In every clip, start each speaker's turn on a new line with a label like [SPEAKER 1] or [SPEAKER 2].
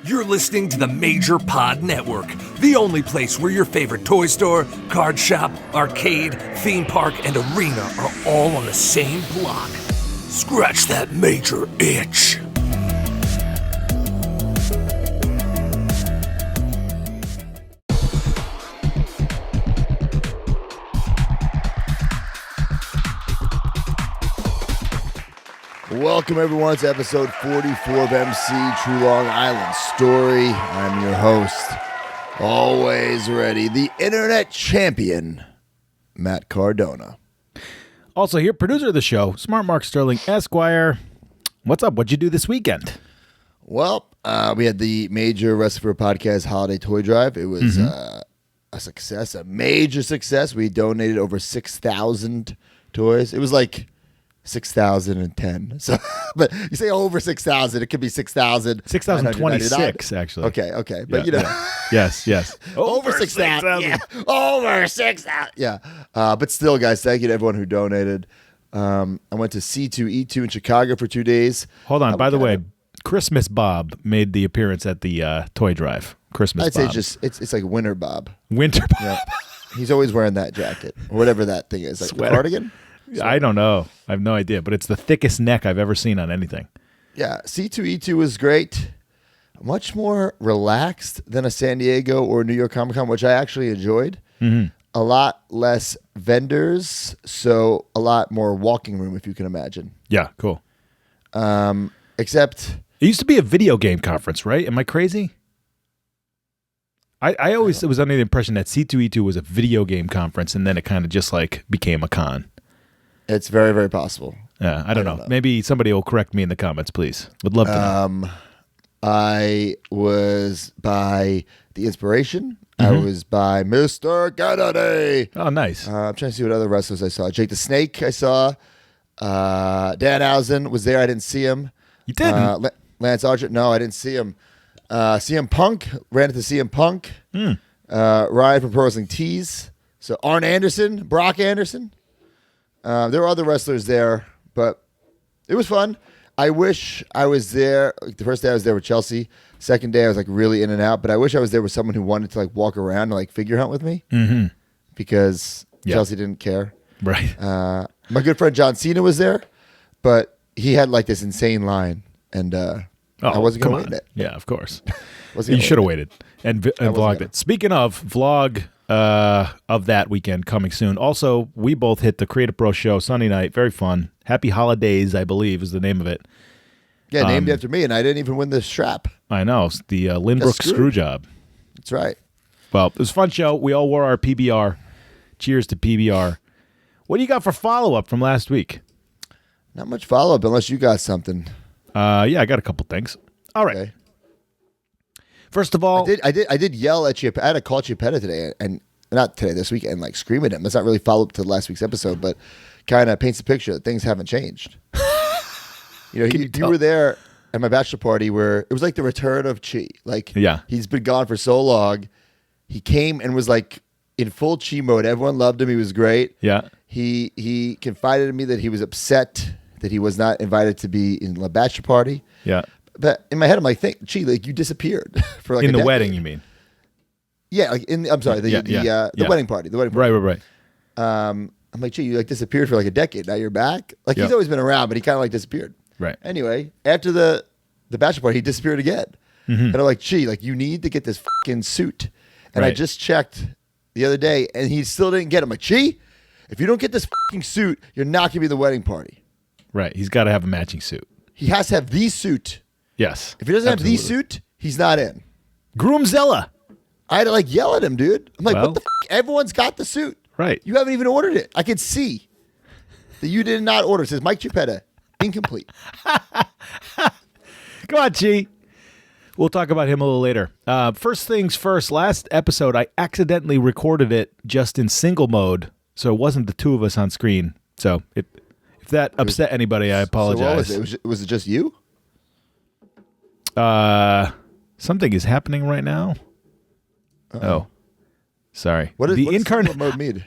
[SPEAKER 1] You're listening to the Major Pod Network, the only place where your favorite toy store, card shop, arcade, theme park, and arena are all on the same block. Scratch that major itch.
[SPEAKER 2] Welcome, everyone, to episode 44 of MC True Long Island Story. I'm your host, always ready, the internet champion, Matt Cardona.
[SPEAKER 3] Also here, producer of the show, Smart Mark Sterling, Esquire. What's up? What'd you do this weekend?
[SPEAKER 2] Well, we had the Major Wrestling for Podcast Holiday Toy Drive. It was a success, a major success. We donated over 6,000 toys. It was like 6,010. So, but you say over 6,000, it could be 6,000.
[SPEAKER 3] 6,026, actually.
[SPEAKER 2] Okay. But,
[SPEAKER 3] Yes.
[SPEAKER 2] over 6,000. Yeah. Over 6,000. Yeah. But still, guys, thank you to everyone who donated. I went to C2E2 in Chicago for 2 days.
[SPEAKER 3] Hold on. By the way, Christmas Bob made the appearance at the toy drive.
[SPEAKER 2] I'd say it's like Winter Bob.
[SPEAKER 3] Winter Bob.
[SPEAKER 2] Yeah. He's always wearing that jacket or whatever that thing is. Like the cardigan?
[SPEAKER 3] I don't know. I have no idea, but it's the thickest neck I've ever seen on anything.
[SPEAKER 2] Yeah, C2E2 was great. Much more relaxed than a San Diego or New York Comic Con, which I actually enjoyed. Mm-hmm. A lot less vendors, so a lot more walking room, if you can imagine.
[SPEAKER 3] Yeah, cool.
[SPEAKER 2] Except
[SPEAKER 3] it used to be a video game conference, right? Am I crazy? I always was under the impression that C2E2 was a video game conference, and then it kind of just like became a con.
[SPEAKER 2] It's very, very possible.
[SPEAKER 3] Yeah, I don't know. Maybe somebody will correct me in the comments, please. Would love to know.
[SPEAKER 2] I was by The Inspiration. I was by Mr. Kennedy.
[SPEAKER 3] Oh, nice.
[SPEAKER 2] I'm trying to see what other wrestlers I saw. Jake the Snake I saw. Danhausen was there. I didn't see him.
[SPEAKER 3] You didn't?
[SPEAKER 2] Lance Archer. No, I didn't see him. CM Punk. Ran into CM Punk. Ryan from Pro Wrestling Tees. So Arn Anderson. Brock Anderson. There were other wrestlers there, but it was fun. I wish I was there. Like the first day I was there with Chelsea. Second day I was like really in and out, but I wish I was there with someone who wanted to like walk around and like figure hunt with me because Chelsea didn't care.
[SPEAKER 3] Right.
[SPEAKER 2] My good friend John Cena was there, but he had like this insane line, and I wasn't going to wait it.
[SPEAKER 3] Yeah, of course. You should have waited and vlogged it. Speaking of vlog. Of that weekend coming soon. Also, we both hit the Creative Bro Show Sunday night. Very fun. Happy Holidays, I believe, is the name of it.
[SPEAKER 2] Yeah, named after me, and I didn't even win the strap.
[SPEAKER 3] I know. It's the Lindbrook screw job.
[SPEAKER 2] That's right.
[SPEAKER 3] Well, it was a fun show. We all wore our PBR. Cheers to PBR. What do you got for follow-up from last week?
[SPEAKER 2] Not much follow-up unless you got something.
[SPEAKER 3] Yeah, I got a couple things. All right. Okay. First of all,
[SPEAKER 2] I did yell at Chiappetta. I had to call Chiappetta today, and not today, this week, and like scream at him. That's not really follow up to last week's episode, but kind of paints a picture that things haven't changed. You were there at my bachelor party where it was like the return of Chi. Like, he's been gone for so long. He came and was like in full Chi mode. Everyone loved him. He was great.
[SPEAKER 3] Yeah.
[SPEAKER 2] He confided in me that he was upset that he was not invited to be in the bachelor party.
[SPEAKER 3] Yeah.
[SPEAKER 2] But in my head, I'm like, Chi, like you disappeared for like
[SPEAKER 3] in the wedding, you mean?
[SPEAKER 2] Yeah, like I'm sorry, the wedding party. The wedding party.
[SPEAKER 3] Right.
[SPEAKER 2] I'm like, Chi, you like disappeared for like a decade. Now you're back. Like he's always been around, but he kind of like disappeared.
[SPEAKER 3] Right.
[SPEAKER 2] Anyway, after the bachelor party, he disappeared again. And I'm like, Chi, like you need to get this fucking suit. And I just checked the other day, and he still didn't get it. I'm like, Chi, if you don't get this fucking suit, you're not gonna be at the wedding party.
[SPEAKER 3] Right. He's got to have a matching suit.
[SPEAKER 2] He has to have the suit.
[SPEAKER 3] Yes.
[SPEAKER 2] If he doesn't have the suit, he's not in.
[SPEAKER 3] Groomzilla.
[SPEAKER 2] I had to like yell at him, dude. I'm like, what the f***? Everyone's got the suit.
[SPEAKER 3] Right.
[SPEAKER 2] You haven't even ordered it. I could see that you did not order. It says Mike Chiappetta, incomplete.
[SPEAKER 3] Come on, Chi. We'll talk about him a little later. First things first, last episode, I accidentally recorded it just in single mode, so it wasn't the two of us on screen. So if that upset anybody, I apologize.
[SPEAKER 2] So what was it? Was it just you?
[SPEAKER 3] Something is happening right now. Oh, sorry.
[SPEAKER 2] What does single mode mean?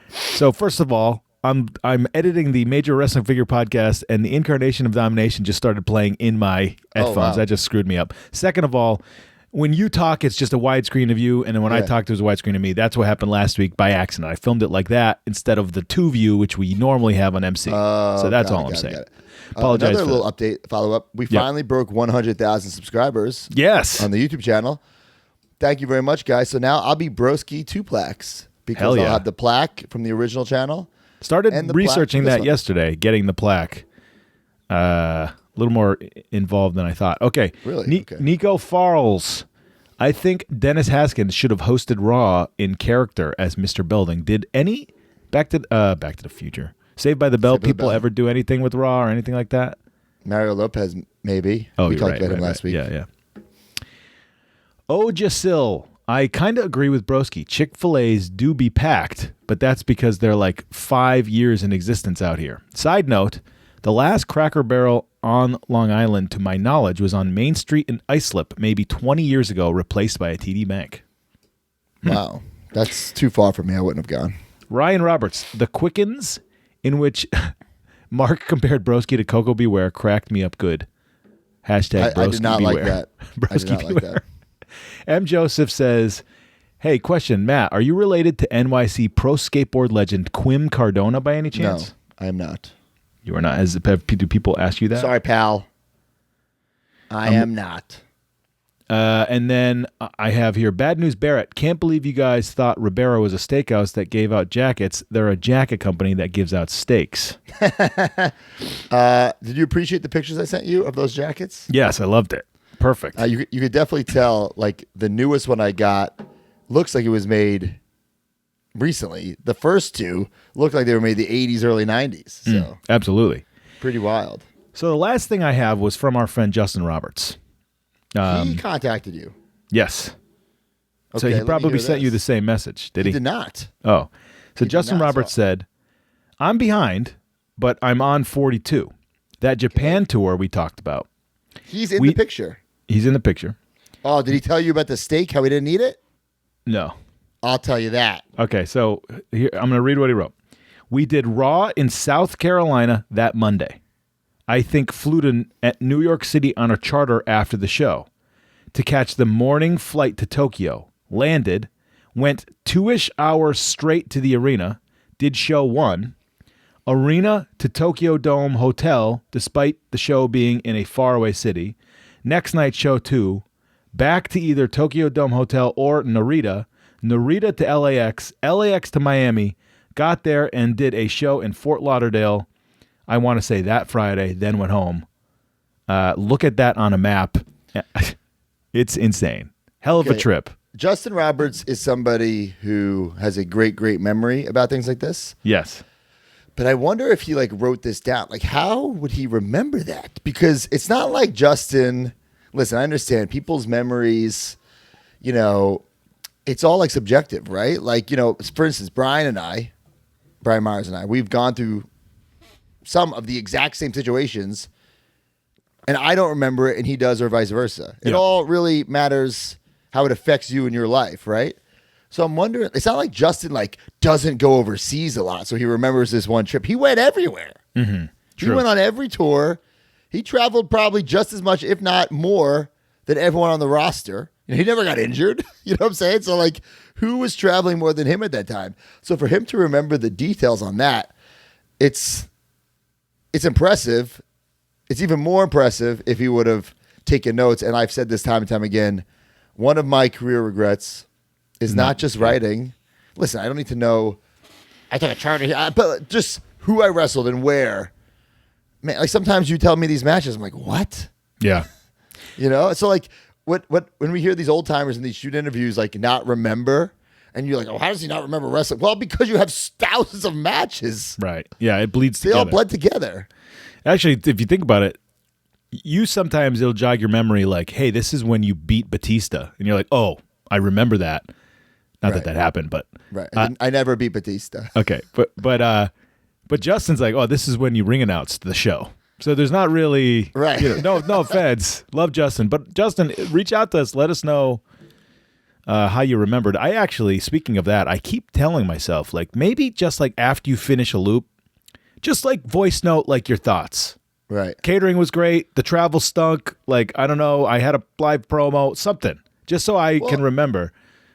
[SPEAKER 3] So first of all, I'm editing the Major Wrestling Figure podcast, and the Incarnation of Domination just started playing in my headphones.
[SPEAKER 2] wow.
[SPEAKER 3] That just screwed me up. Second of all, when you talk, it's just a widescreen of you, and then when I talk, there's a widescreen of me. That's what happened last week by accident. I filmed it like that instead of the 2-view, which we normally have on MC. So that's all I'm saying. Apologize
[SPEAKER 2] another
[SPEAKER 3] for
[SPEAKER 2] little
[SPEAKER 3] that.
[SPEAKER 2] update, follow-up. We finally broke 100,000 subscribers
[SPEAKER 3] Yes.
[SPEAKER 2] on the YouTube channel. Thank you very much, guys. So now I'll be Broski 2 plaques because
[SPEAKER 3] Hell yeah.
[SPEAKER 2] I'll have the plaque from the original channel.
[SPEAKER 3] Started
[SPEAKER 2] and the
[SPEAKER 3] researching
[SPEAKER 2] plaque for this
[SPEAKER 3] that
[SPEAKER 2] one.
[SPEAKER 3] yesterday, getting the plaque. A little more involved than I thought. Okay.
[SPEAKER 2] Really? Okay.
[SPEAKER 3] Nico Farles. I think Dennis Haskins should have hosted Raw in character as Mr. Belding. Did any Back to the Future, Saved by the Bell people ever do anything with Raw or anything like that?
[SPEAKER 2] Mario Lopez, maybe.
[SPEAKER 3] Oh,
[SPEAKER 2] we
[SPEAKER 3] you're
[SPEAKER 2] talked
[SPEAKER 3] right,
[SPEAKER 2] about him
[SPEAKER 3] right,
[SPEAKER 2] last
[SPEAKER 3] right.
[SPEAKER 2] week.
[SPEAKER 3] Yeah. Oh, Jasil. I kind of agree with Broski. Chick-fil-A's do be packed, but that's because they're like 5 years in existence out here. Side note, the last Cracker Barrel on Long Island, to my knowledge, was on Main Street in Islip maybe 20 years ago, replaced by a TD Bank.
[SPEAKER 2] Wow. That's too far from me. I wouldn't have gone.
[SPEAKER 3] Ryan Roberts, the Quickens, in which Mark compared Broski to Coco Beware, cracked me up good. Hashtag Broski
[SPEAKER 2] I did not
[SPEAKER 3] Beware.
[SPEAKER 2] like that. I did
[SPEAKER 3] Broski
[SPEAKER 2] not like
[SPEAKER 3] Beware.
[SPEAKER 2] that.
[SPEAKER 3] M. Joseph says, hey, question, Matt, are you related to NYC pro skateboard legend Quim Cardona by any
[SPEAKER 2] No,
[SPEAKER 3] chance?
[SPEAKER 2] I am not.
[SPEAKER 3] You are not. Do people ask you that?
[SPEAKER 2] Sorry, pal. I am not.
[SPEAKER 3] And then I have here, Bad News Barrett. Can't believe you guys thought Ribeiro was a steakhouse that gave out jackets. They're a jacket company that gives out steaks.
[SPEAKER 2] Did you appreciate the pictures I sent you of those jackets?
[SPEAKER 3] Yes, I loved it. Perfect.
[SPEAKER 2] You could definitely tell, like, the newest one I got looks like it was made recently. The first two looked like they were made the 80s, early 90s. So
[SPEAKER 3] Absolutely.
[SPEAKER 2] pretty wild.
[SPEAKER 3] So the last thing I have was from our friend Justin Roberts.
[SPEAKER 2] He contacted you.
[SPEAKER 3] Yes. So
[SPEAKER 2] Okay,
[SPEAKER 3] he
[SPEAKER 2] let me
[SPEAKER 3] probably
[SPEAKER 2] hear
[SPEAKER 3] sent you the
[SPEAKER 2] this.
[SPEAKER 3] same message, did
[SPEAKER 2] He
[SPEAKER 3] he?
[SPEAKER 2] did not.
[SPEAKER 3] Oh. So
[SPEAKER 2] He did
[SPEAKER 3] Justin
[SPEAKER 2] not,
[SPEAKER 3] Roberts
[SPEAKER 2] so-
[SPEAKER 3] said, I'm behind, but I'm on 42. That Japan tour we talked about.
[SPEAKER 2] He's in the picture.
[SPEAKER 3] He's in the picture.
[SPEAKER 2] Oh, did he tell you about the steak, how he didn't eat it?
[SPEAKER 3] No.
[SPEAKER 2] I'll tell you that.
[SPEAKER 3] Okay, so here I'm going to read what he wrote. We did Raw in South Carolina that Monday. I think flew to at New York City on a charter after the show to catch the morning flight to Tokyo. Landed, went 2-ish hours straight to the arena, did show 1. Arena to Tokyo Dome Hotel, despite the show being in a faraway city. Next night, show 2. Back to either Tokyo Dome Hotel or Narita. Narita to LAX. LAX to Miami. Got there and did a show in Fort Lauderdale. I want to say that Friday, then went home. Look at that on a map. It's insane. Hell of a
[SPEAKER 2] Okay.
[SPEAKER 3] trip.
[SPEAKER 2] Justin Roberts is somebody who has a great, great memory about things like this.
[SPEAKER 3] Yes.
[SPEAKER 2] But I wonder if he, like, wrote this down. Like, how would he remember that? Because it's not like Justin. Listen, I understand people's memories, you know, it's all, like, subjective, right? Like, you know, for instance, Brian Myers and I, we've gone through some of the exact same situations, and I don't remember it, and he does, or vice versa. It
[SPEAKER 3] Yeah.
[SPEAKER 2] all really matters how it affects you in your life, right? So I'm wondering, it's not like Justin, like, doesn't go overseas a lot, so he remembers this one trip. He went everywhere. He
[SPEAKER 3] True.
[SPEAKER 2] went on every tour. He traveled probably just as much, if not more, than everyone on the roster. You know, he never got injured. You know what I'm saying? So, like, who was traveling more than him at that time? So for him to remember the details on that, it's impressive. It's even more impressive if he would have taken notes. And I've said this time and time again, one of my career regrets is not just writing. Listen, I don't need to know. I took a charter here, but just who I wrestled and where. Man, like, sometimes you tell me these matches, I'm like, what?
[SPEAKER 3] Yeah.
[SPEAKER 2] You know? So, like, what when we hear these old timers in these shoot interviews, like, not remember, and you're like, oh, how does he not remember wrestling? Well, because you have thousands of matches.
[SPEAKER 3] Right. Yeah, it bleeds
[SPEAKER 2] They
[SPEAKER 3] together.
[SPEAKER 2] all bled together.
[SPEAKER 3] Actually, if you think about it, you sometimes it'll jog your memory like, hey, this is when you beat Batista. And you're like, oh, I remember that. Not
[SPEAKER 2] Right.
[SPEAKER 3] that happened, but
[SPEAKER 2] Right. I never beat Batista.
[SPEAKER 3] okay. But Justin's like, oh, this is when you ring announced the show. So there's not really
[SPEAKER 2] Right.
[SPEAKER 3] no offense. Love Justin. But Justin, reach out to us. Let us know how you remembered. I actually, speaking of that, I keep telling myself, like, maybe just like after you finish a loop, Just like voice note, like your thoughts.
[SPEAKER 2] Right.
[SPEAKER 3] Catering was great. The travel stunk. Like, I don't know. I had a live promo, something, just so I can remember.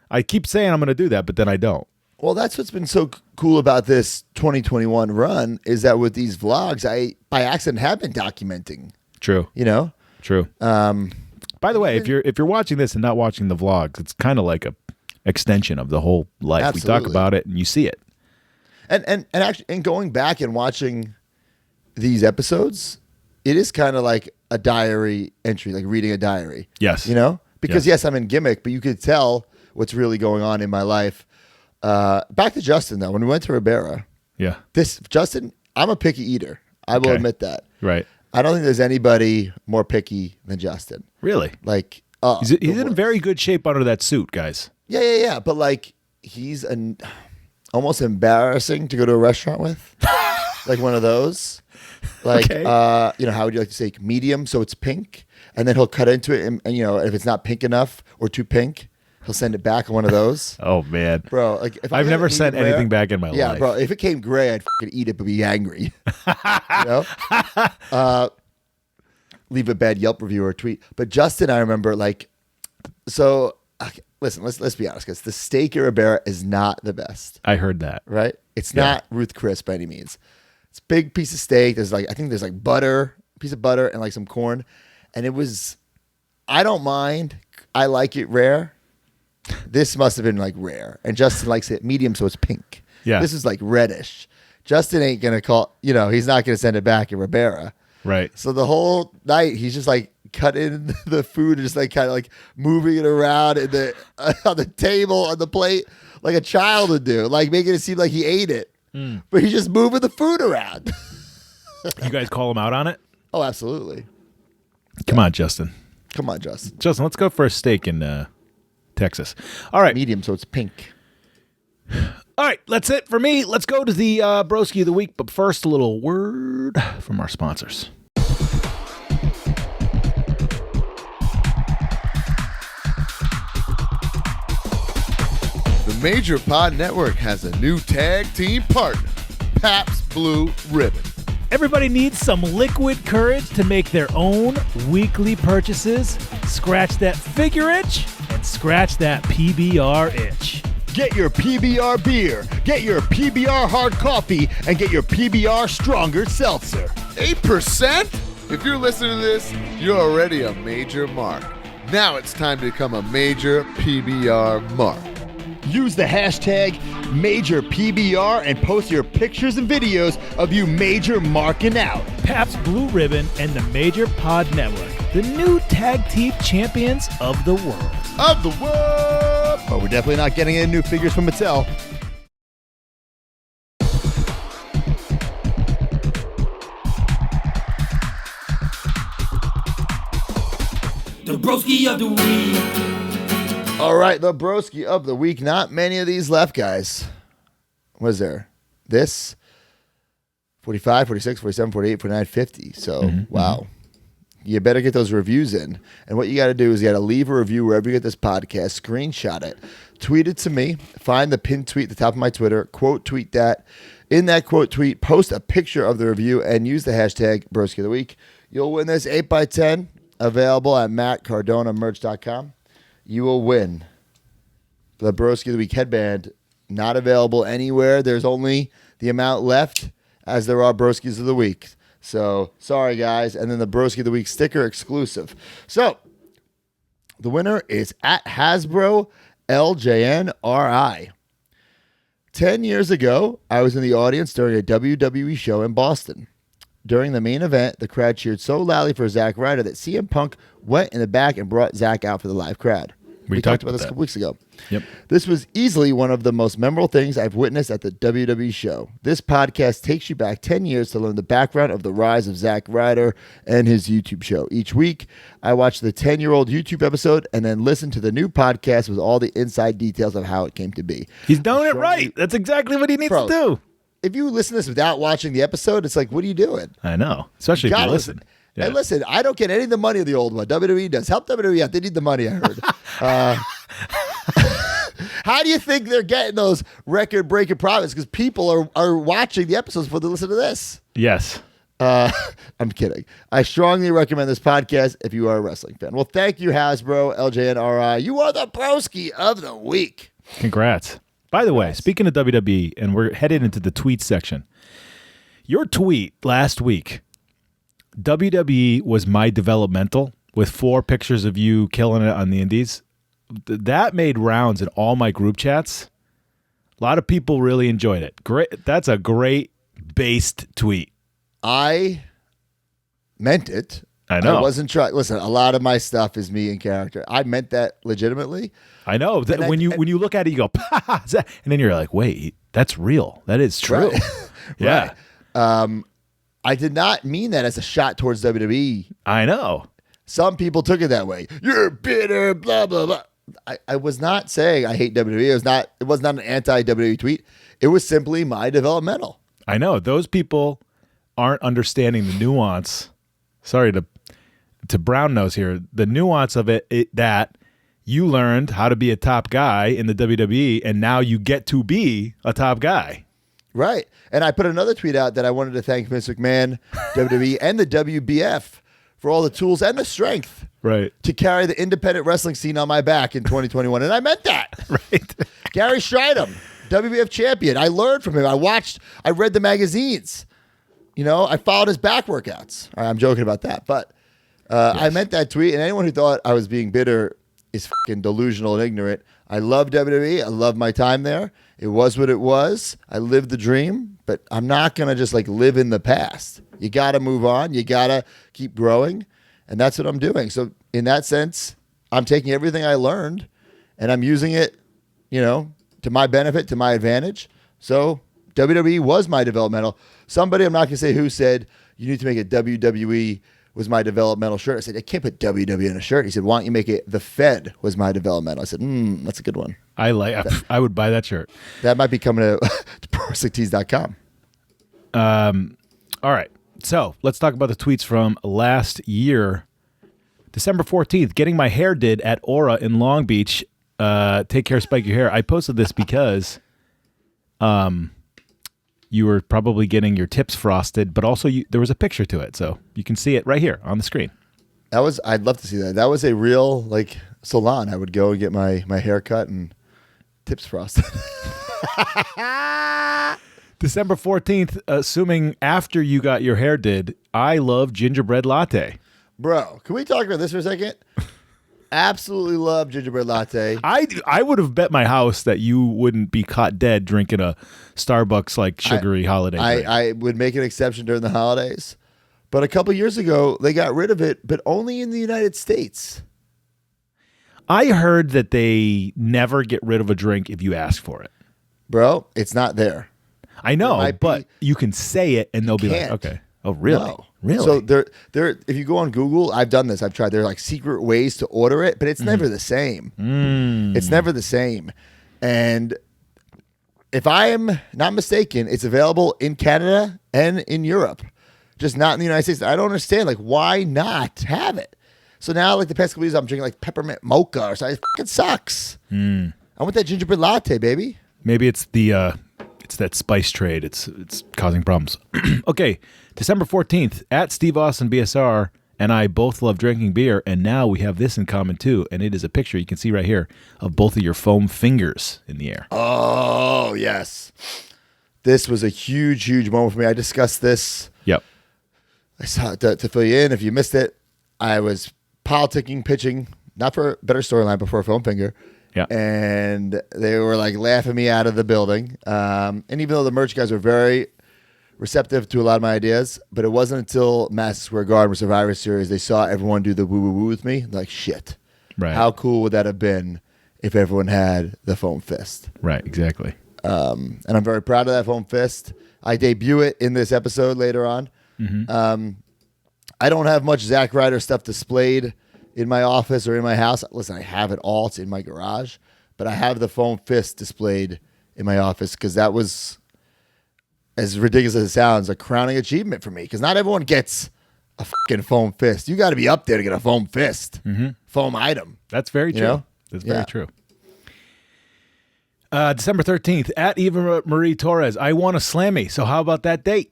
[SPEAKER 3] I keep saying I'm going to do that, but then I don't.
[SPEAKER 2] Well, that's what's been so cool about this 2021 run is that with these vlogs, I by accident have been documenting.
[SPEAKER 3] True.
[SPEAKER 2] You know?
[SPEAKER 3] True. By the way, if you're watching this and not watching the vlogs, it's kind of like a extension of the whole life.
[SPEAKER 2] Absolutely.
[SPEAKER 3] We talk about it and you see it.
[SPEAKER 2] And actually, and going back and watching these episodes, it is kind of like a diary entry, like reading a diary.
[SPEAKER 3] Yes.
[SPEAKER 2] You know? Because yes, I'm in gimmick, but you could tell what's really going on in my life. Back to Justin though, when we went to Ribera.
[SPEAKER 3] Yeah.
[SPEAKER 2] Justin, I'm a picky eater. I will admit that.
[SPEAKER 3] Right.
[SPEAKER 2] I don't think there's anybody more picky than Justin.
[SPEAKER 3] Really?
[SPEAKER 2] Like,
[SPEAKER 3] he's in very good shape under that suit, guys.
[SPEAKER 2] Yeah. But like, he's almost embarrassing to go to a restaurant with. Like one of those. Like, how would you like to say medium? So it's pink. And then he'll cut into it. And if it's not pink enough or too pink, he'll send it back on one of those.
[SPEAKER 3] Oh, man.
[SPEAKER 2] Bro, like if
[SPEAKER 3] I've never sent anything back in my life.
[SPEAKER 2] Yeah, bro. If it came gray, I'd fucking eat it but be angry. Leave a bad Yelp review or a tweet. But Justin, I remember listen, let's be honest, guys. The steak at Ribera is not the best.
[SPEAKER 3] I heard that.
[SPEAKER 2] Right? It's not Ruth Chris by any means. It's a big piece of steak. There's I think there's butter, piece of butter and some corn. And I don't mind. I like it rare. This must have been rare. And Justin likes it medium, so it's pink.
[SPEAKER 3] Yeah.
[SPEAKER 2] This is reddish. Justin ain't going to call, he's not going to send it back at Ribera.
[SPEAKER 3] Right.
[SPEAKER 2] So the whole night, he's just cutting the food and just kind of moving it around on the table, on the plate, like a child would do, making it seem like he ate it. But he's just moving the food around.
[SPEAKER 3] You guys call him out on it?
[SPEAKER 2] Oh, absolutely.
[SPEAKER 3] Come on, Justin.
[SPEAKER 2] Come on, Justin.
[SPEAKER 3] Justin, let's go for a steak in Texas. All right.
[SPEAKER 2] Medium, so it's pink.
[SPEAKER 3] All right, that's it for me. Let's go to the Broski of the week. But first, a little word from our sponsors.
[SPEAKER 4] The Major Pod Network has a new tag team partner, Pabst Blue Ribbon.
[SPEAKER 5] Everybody needs some liquid courage to make their own weekly purchases. Scratch that figure itch and scratch that PBR itch.
[SPEAKER 6] Get your PBR beer, get your PBR hard coffee, and get your PBR stronger seltzer.
[SPEAKER 4] 8%? If you're listening to this, you're already a major mark. Now it's time to become a major PBR mark.
[SPEAKER 6] Use the hashtag MajorPBR and post your pictures and videos of you major marking out.
[SPEAKER 5] Pabst Blue Ribbon and the Major Pod Network, the new tag team champions of the world.
[SPEAKER 4] Of the world!
[SPEAKER 6] But we're definitely not getting any new figures from Mattel.
[SPEAKER 7] The Broski of the week.
[SPEAKER 2] All right, the Broski of the week. Not many of these left, guys. What is there? This? 45, 46, 47, 48, 49, 50. So, wow. You better get those reviews in. And what you got to do is you got to leave a review wherever you get this podcast, screenshot it, tweet it to me, find the pinned tweet at the top of my Twitter, quote tweet that. In that quote tweet, post a picture of the review and use the hashtag Broski of the week. You'll win this 8x10, available at mattcardonamerch.com. You will win the Broski of the Week headband. Not available anywhere. There's only the amount left as there are Broskis of the Week. So, sorry, guys. And then the Broski of the Week sticker exclusive. So, the winner is at Hasbro LJNRI. 10 years ago, I was in the audience during a WWE show in Boston. During the main event, the crowd cheered so loudly for Zack Ryder that CM Punk went in the back and brought Zack out for the live crowd. We talked about this a couple weeks ago.
[SPEAKER 3] Yep.
[SPEAKER 2] This was easily one of the most memorable things I've witnessed at the WWE show. This podcast takes you back 10 years to learn the background of the rise of Zack Ryder and his YouTube show. Each week, I watch the 10-year-old YouTube episode and then listen to the new podcast with all the inside details of how it came to be.
[SPEAKER 3] He's doing it right. That's exactly what he needs to do.
[SPEAKER 2] If you listen to this without watching the episode, it's like, what are you doing?
[SPEAKER 3] I know. Especially if you listen.
[SPEAKER 2] Yeah. And listen, I don't get any of the money of the old one. WWE does. Help WWE out. They need the money, I heard. How do you think they're getting those record-breaking profits? Because people are watching the episodes before they listen to this.
[SPEAKER 3] Yes.
[SPEAKER 2] I'm kidding. I strongly recommend this podcast if you are a wrestling fan. Well, thank you, Hasbro, LJNRI. You are the broski of the week.
[SPEAKER 3] Congrats. By the way, speaking of WWE, and we're headed into the tweet section, your tweet last week, WWE was my developmental, with 4 pictures of you killing it on the indies. That made rounds in all my group chats. A lot of people really enjoyed it. Great. That's a great based tweet.
[SPEAKER 2] I meant it.
[SPEAKER 3] I know.
[SPEAKER 2] I wasn't trying. Listen, a lot of my stuff is me in character. I meant that legitimately.
[SPEAKER 3] I know. When you look at it, you go, and then you're like, wait, that's real. That is true.
[SPEAKER 2] Right.
[SPEAKER 3] Yeah.
[SPEAKER 2] Right. I did not mean that as a shot towards WWE.
[SPEAKER 3] I know.
[SPEAKER 2] Some people took it that way. You're bitter, blah, blah, blah. I was not saying I hate WWE. It was not an anti-WWE tweet. It was simply my developmental.
[SPEAKER 3] I know. Those people aren't understanding the nuance. Sorry to brown nose here. The nuance of it that you learned how to be a top guy in the WWE, and now you get to be a top guy.
[SPEAKER 2] Right. And I put another tweet out that I wanted to thank Vince McMahon, WWE, and the WBF for all the tools and the strength to carry the independent wrestling scene on my back in 2021. And I meant that.
[SPEAKER 3] Right.
[SPEAKER 2] Gary Stridham, WBF champion. I learned from him. I read the magazines. I followed his back workouts. All right, I'm joking about that. But I meant that tweet. And anyone who thought I was being bitter is fucking delusional and ignorant. I love WWE. I love my time there. It was what it was. I lived the dream. But I'm not going to just live in the past. You got to move on. You got to keep growing. And that's what I'm doing. So in that sense, I'm taking everything I learned and I'm using it, to my benefit, to my advantage. So WWE was my developmental. Somebody, I'm not going to say who, said, you need to make a WWE was my developmental shirt. I said, I can't put WWE in a shirt. He said, why don't you make it the Fed was my developmental? I said, that's a good one.
[SPEAKER 3] I would buy that shirt.
[SPEAKER 2] That might be coming to ProWrestlingTees.com.
[SPEAKER 3] All right. So let's talk about the tweets from last year. December 14th, getting my hair did at Aura in Long Beach. Take care, spike your hair. I posted this because you were probably getting your tips frosted, but also there was a picture to it. So you can see it right here on the screen.
[SPEAKER 2] I'd love to see that. That was a real salon. I would go and get my hair cut and tips frosted.
[SPEAKER 3] December 14th, assuming after you got your hair did, I love gingerbread latte.
[SPEAKER 2] Bro, can we talk about this for a second? Absolutely love gingerbread latte.
[SPEAKER 3] I would have bet my house that you wouldn't be caught dead drinking a Starbucks sugary holiday drink.
[SPEAKER 2] I would make an exception during the holidays. But a couple years ago, they got rid of it, but only in the United States.
[SPEAKER 3] I heard that they never get rid of a drink if you ask for it.
[SPEAKER 2] Bro, it's not there.
[SPEAKER 3] I know, but you can say it and they'll be like, okay. Oh, really?
[SPEAKER 2] No.
[SPEAKER 3] Really?
[SPEAKER 2] So there. If you go on Google, I've done this. I've tried. There are secret ways to order it, but it's never the same. It's never the same. And if I am not mistaken, it's available in Canada and in Europe, just not in the United States. I don't understand. Why not have it? So now, the past couple years, I'm drinking peppermint mocha or something. It fucking sucks. I want that gingerbread latte, baby.
[SPEAKER 3] Maybe it's it's that spice trade. It's causing problems. Okay, December 14th, at Steve Austin BSR and I both love drinking beer, and now we have this in common too, and it is a picture you can see right here of both of your foam fingers in the air.
[SPEAKER 2] Oh, yes. This was a huge, huge moment for me. I discussed this.
[SPEAKER 3] Yep.
[SPEAKER 2] I saw to fill you in. If you missed it, I was politicking, pitching, not for a better storyline, but for a foam finger.
[SPEAKER 3] Yeah.
[SPEAKER 2] And they were laughing me out of the building. And even though the merch guys were very receptive to a lot of my ideas, but it wasn't until Madison Square Garden or Survivor Series they saw everyone do the woo-woo-woo with me. Shit.
[SPEAKER 3] Right.
[SPEAKER 2] How cool would that have been if everyone had the foam fist?
[SPEAKER 3] Right, exactly.
[SPEAKER 2] And I'm very proud of that foam fist. I debut it in this episode later on. Mm-hmm. I don't have much Zack Ryder stuff displayed in my office or in my house. Listen, I have it all. It's in my garage. But I have the foam fist displayed in my office because that was, as ridiculous as it sounds, a crowning achievement for me. Because not everyone gets a fucking foam fist. You got to be up there to get a foam fist. Mm-hmm. Foam item.
[SPEAKER 3] That's very true. That's very true. December 13th, at Eva Marie Torres. I want a Slammy, so how about that date?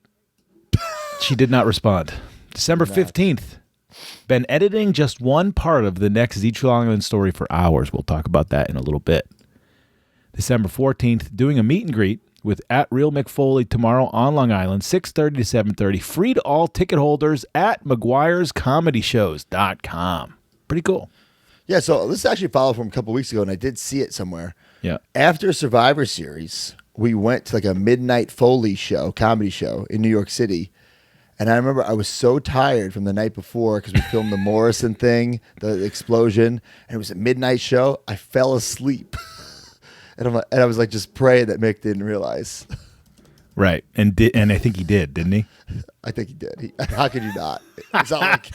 [SPEAKER 3] She did not respond. December 15th, been editing just one part of the next Zeech Longland story for hours. We'll talk about that in a little bit. December 14th, doing a meet and greet with at Real McFoley tomorrow on Long Island, 6:30 to 7:30. Free to all ticket holders at McGuire'sComedyShows.com. Pretty cool.
[SPEAKER 2] Yeah, so this actually followed from a couple weeks ago, and I did see it somewhere.
[SPEAKER 3] Yeah.
[SPEAKER 2] After Survivor Series, we went to like a midnight Foley show, comedy show in New York City. And I remember I was so tired from the night before because we filmed the Morrison thing, the explosion, and it was a midnight show. I fell asleep. and I was like just praying that Mick didn't realize.
[SPEAKER 3] Right. And I think he did, didn't he?
[SPEAKER 2] I think he did. How could you not? It's not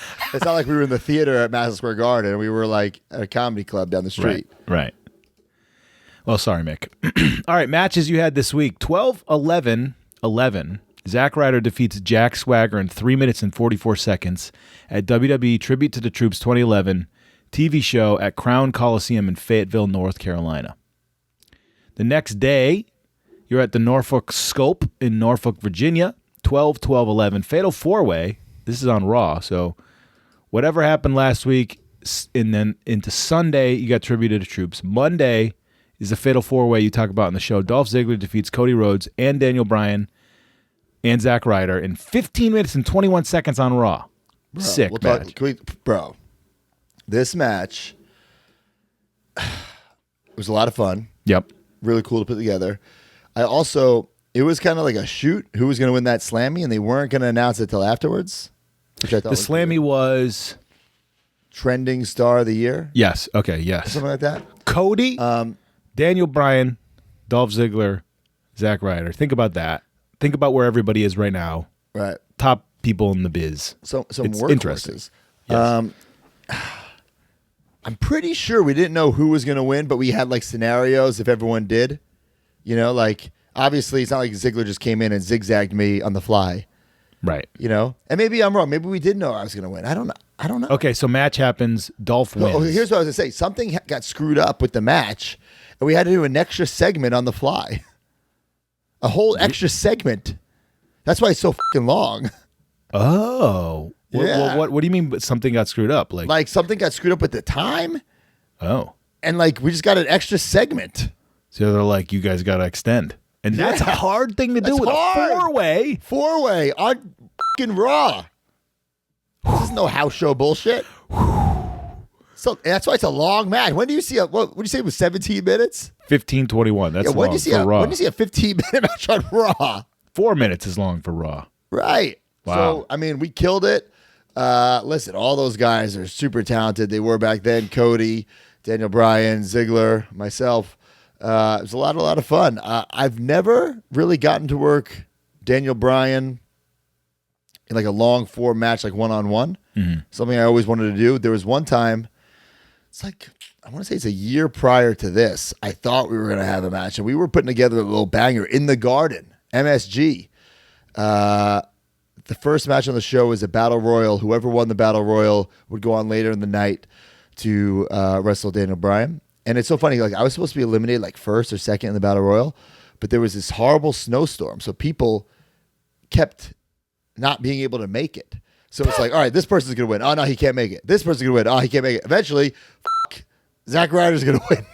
[SPEAKER 2] like we were in the theater at Madison Square Garden. We were like at a comedy club down the street.
[SPEAKER 3] Right. Well, sorry, Mick. All right, matches you had this week. 12-11-11. Zack Ryder defeats Jack Swagger in 3 minutes and 44 seconds at WWE Tribute to the Troops 2011 TV show at Crown Coliseum in Fayetteville, North Carolina. The next day, you're at the Norfolk Scope in Norfolk, Virginia. 12-12-11. Fatal 4-Way. This is on Raw, so whatever happened last week, and then into Sunday, you got Tribute to the Troops. Monday is the Fatal 4-Way you talk about in the show. Dolph Ziggler defeats Cody Rhodes and Daniel Bryan and Zack Ryder in 15 minutes and 21 seconds on Raw.
[SPEAKER 2] Bro,
[SPEAKER 3] Sick match.
[SPEAKER 2] Bro, this match was a lot of fun.
[SPEAKER 3] Yep.
[SPEAKER 2] Really cool to put together. It was kind of like a shoot who was going to win that Slammy, and they weren't going to announce it till afterwards, which I thought
[SPEAKER 3] The Slammy was...
[SPEAKER 2] Trending Star of the Year.
[SPEAKER 3] Yes. Okay, yes.
[SPEAKER 2] Something like that.
[SPEAKER 3] Cody, Daniel Bryan, Dolph Ziggler, Zack Ryder. Think about that. Think about where everybody is right now.
[SPEAKER 2] Right.
[SPEAKER 3] Top people in the biz.
[SPEAKER 2] Some
[SPEAKER 3] It's
[SPEAKER 2] workhorses.
[SPEAKER 3] Yes.
[SPEAKER 2] I'm pretty sure we didn't know who was going to win, but we had like scenarios if everyone did. You know, like obviously it's not like Ziggler just came in and zigzagged me on the fly.
[SPEAKER 3] Right.
[SPEAKER 2] You know, and maybe I'm wrong. Maybe we did know I was going to win. I don't know.
[SPEAKER 3] Okay, so match happens. Dolph wins.
[SPEAKER 2] Oh, here's what I was going to say. Something got screwed up with the match, and we had to do an extra segment on the fly. A whole extra segment. That's why it's so fucking long.
[SPEAKER 3] Oh.
[SPEAKER 2] Yeah.
[SPEAKER 3] What do you mean something got screwed up?
[SPEAKER 2] Like something got screwed up with the time,
[SPEAKER 3] Oh.
[SPEAKER 2] and like we just got an extra segment.
[SPEAKER 3] So they're like, you guys got to extend. And that's a hard thing to do
[SPEAKER 2] That's
[SPEAKER 3] with
[SPEAKER 2] hard.
[SPEAKER 3] a four-way.
[SPEAKER 2] Four-way on fucking Raw. This is no house show bullshit. So that's why it's a long match. When do you see what did you say it was 17 minutes?
[SPEAKER 3] 15-21. That's
[SPEAKER 2] Yeah,
[SPEAKER 3] long for Raw.
[SPEAKER 2] when do you see a 15-minute match on Raw?
[SPEAKER 3] 4 minutes is long for Raw.
[SPEAKER 2] Right.
[SPEAKER 3] Wow.
[SPEAKER 2] So, I mean, we killed it. Listen, all those guys are super talented. They were back then. Cody, Daniel Bryan, Ziggler, myself. It was a lot of fun. I've never really gotten to work Daniel Bryan in like a long form match, like one-on-one.
[SPEAKER 3] Mm-hmm.
[SPEAKER 2] Something I always wanted to do. There was one time, it's like, I want to say it's a year prior to this, I thought we were going to have a match, and we were putting together a little banger in the Garden, MSG. The first match on the show was a Battle Royal. Whoever won the Battle Royal would go on later in the night to wrestle Daniel Bryan. And it's so funny, like I was supposed to be eliminated like first or second in the Battle Royal, but there was this horrible snowstorm, so people kept not being able to make it. So it's like, all right, this person's going to win. Oh, no, he can't make it. This person's going to win. Oh, he can't make it. Eventually, Zack Ryder's going to win.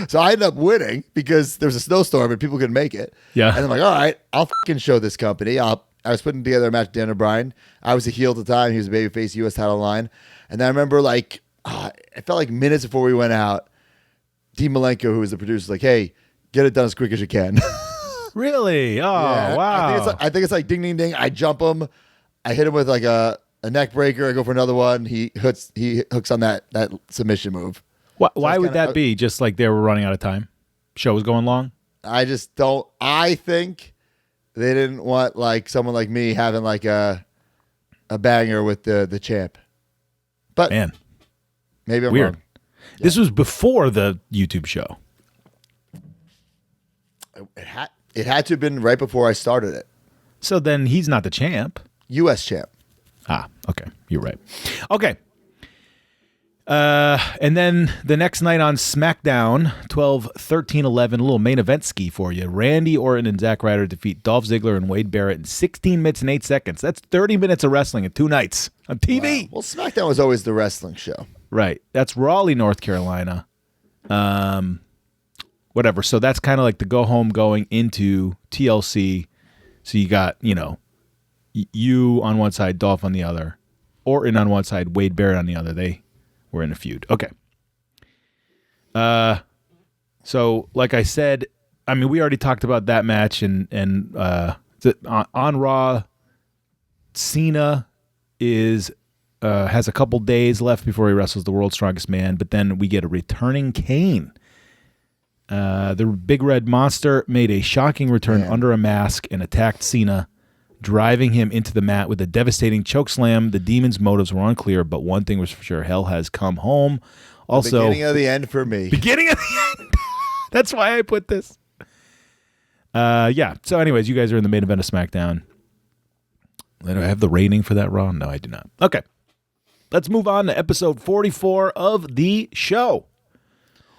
[SPEAKER 2] So I ended up winning because there was a snowstorm and people couldn't make it.
[SPEAKER 3] Yeah.
[SPEAKER 2] And I'm like, all right, I'll fucking show this company. I was putting together a match with Daniel Bryan. I was a heel at the time. He was a babyface, U.S. title line. And then I remember like, it felt like minutes before we went out, Dean Malenko, who was the producer, was like, hey, get it done as quick as you can.
[SPEAKER 3] Really? Oh,
[SPEAKER 2] Yeah.
[SPEAKER 3] wow.
[SPEAKER 2] I think it's like ding, ding, ding. I jump him. I hit him with like a neck breaker. I go for another one. He hooks on that submission move.
[SPEAKER 3] Why would
[SPEAKER 2] kinda-
[SPEAKER 3] that be? Just like they were running out of time? Show was going long?
[SPEAKER 2] I just don't. I think they didn't want like someone like me having like a banger with the champ. But
[SPEAKER 3] Man,
[SPEAKER 2] maybe I'm
[SPEAKER 3] weird.
[SPEAKER 2] wrong.
[SPEAKER 3] This was before the YouTube show.
[SPEAKER 2] It had to have been right before I started it.
[SPEAKER 3] So then he's not the champ.
[SPEAKER 2] U.S. champ.
[SPEAKER 3] Ah, okay. You're right. Okay. And then the next night on SmackDown, 12-13-11, a little main event ski for you. Randy Orton and Zack Ryder defeat Dolph Ziggler and Wade Barrett in 16 minutes and 8 seconds. That's 30 minutes of wrestling in 2 nights on TV.
[SPEAKER 2] Wow. Well, SmackDown was always the wrestling show.
[SPEAKER 3] Right. That's Raleigh, North Carolina. Whatever. So that's kind of like the go home going into TLC. So you got, you on one side, Dolph on the other. Orton on one side, Wade Barrett on the other. They were in a feud. Okay. So like I said, I mean, we already talked about that match and on Raw, Cena has a couple days left before he wrestles the World's Strongest Man, but then we get a returning Kane. The Big Red Monster made a shocking return under a mask and attacked Cena, driving him into the mat with a devastating chokeslam. The Demon's motives were unclear, but one thing was for sure: hell has come home. Also,
[SPEAKER 2] the beginning of the end for me.
[SPEAKER 3] Beginning of the end. That's why I put this. Yeah. So, anyways, you guys are in the main event of SmackDown. Do I have the rating for that Raw? No, I do not. Okay. Let's move on to episode 44 of the show.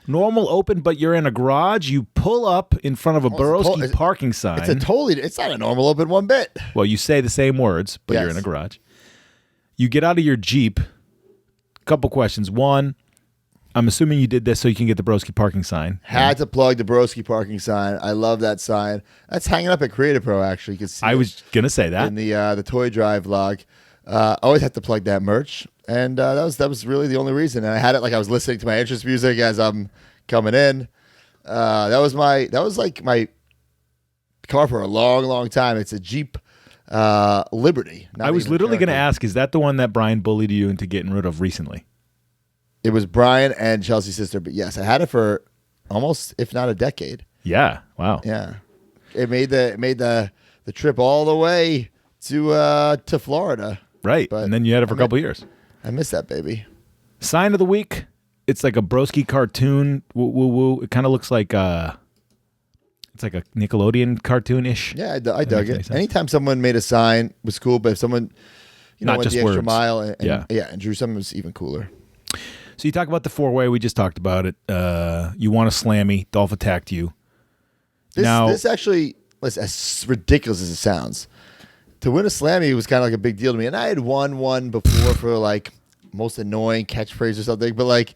[SPEAKER 3] Normal open, but you're in a garage. You pull up in front of a Broski parking sign.
[SPEAKER 2] It's not a normal open one bit.
[SPEAKER 3] Well, you say the same words, but you're in a garage. You get out of your Jeep. Couple questions. One, I'm assuming you did this so you can get the Broski parking sign.
[SPEAKER 2] Had to plug the Broski parking sign. I love that sign. That's hanging up at Creative Pro, actually. You can see
[SPEAKER 3] I was going to say that.
[SPEAKER 2] In the Toy Drive vlog. Always have to plug that merch. And that was really the only reason. And I had it like I was listening to my entrance music as I'm coming in. That was like my car for a long, long time. It's a Jeep Liberty.
[SPEAKER 3] I was literally going to ask, is that the one that Brian bullied you into getting rid of recently?
[SPEAKER 2] It was Brian and Chelsea's sister, but yes, I had it for almost, if not a decade.
[SPEAKER 3] Yeah. Wow.
[SPEAKER 2] Yeah. It made the trip all the way to Florida.
[SPEAKER 3] Right. But and then you had it for a couple years.
[SPEAKER 2] I miss that baby.
[SPEAKER 3] Sign of the week. It's like a Broski cartoon. Woo woo woo. It kind of looks like it's like a Nickelodeon cartoon-ish.
[SPEAKER 2] Yeah, I dug it. Anytime someone made a sign was cool, but if someone
[SPEAKER 3] not
[SPEAKER 2] went
[SPEAKER 3] just
[SPEAKER 2] the extra
[SPEAKER 3] words.
[SPEAKER 2] mile and drew something, was even cooler.
[SPEAKER 3] So you talk about the 4-way. We just talked about it. You want a Slammy. Dolph attacked you.
[SPEAKER 2] This actually, as ridiculous as it sounds, to win a Slammy was kind of like a big deal to me. And I had won one before for like most annoying catchphrase or something. But like,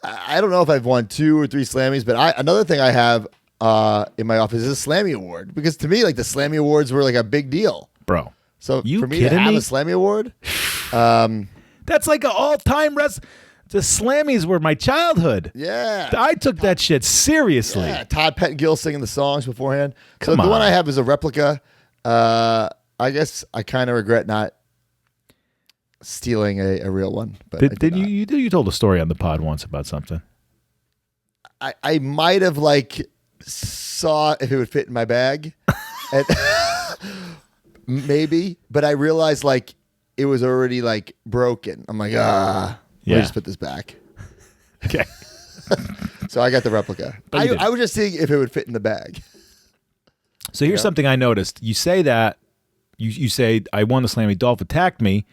[SPEAKER 2] I don't know if I've won 2 or 3 Slammys. But another thing I have in my office is a Slammy Award. Because to me, like the Slammy Awards were like a big deal.
[SPEAKER 3] Bro.
[SPEAKER 2] So for me to have a Slammy Award.
[SPEAKER 3] That's like an all-time The Slammys were my childhood.
[SPEAKER 2] Yeah.
[SPEAKER 3] I took that shit seriously.
[SPEAKER 2] Yeah, Todd Pettengill singing the songs beforehand. So the one I have is a replica. I guess I kind of regret not stealing a real one. But
[SPEAKER 3] you told a story on the pod once about something.
[SPEAKER 2] I might have like saw if it would fit in my bag. And maybe. But I realized like it was already like broken. I'm like, let me just put this back.
[SPEAKER 3] Okay.
[SPEAKER 2] So I got the replica. I was just seeing if it would fit in the bag.
[SPEAKER 3] So here's something I noticed. You say that, you say, I won the Slammy, Dolph attacked me,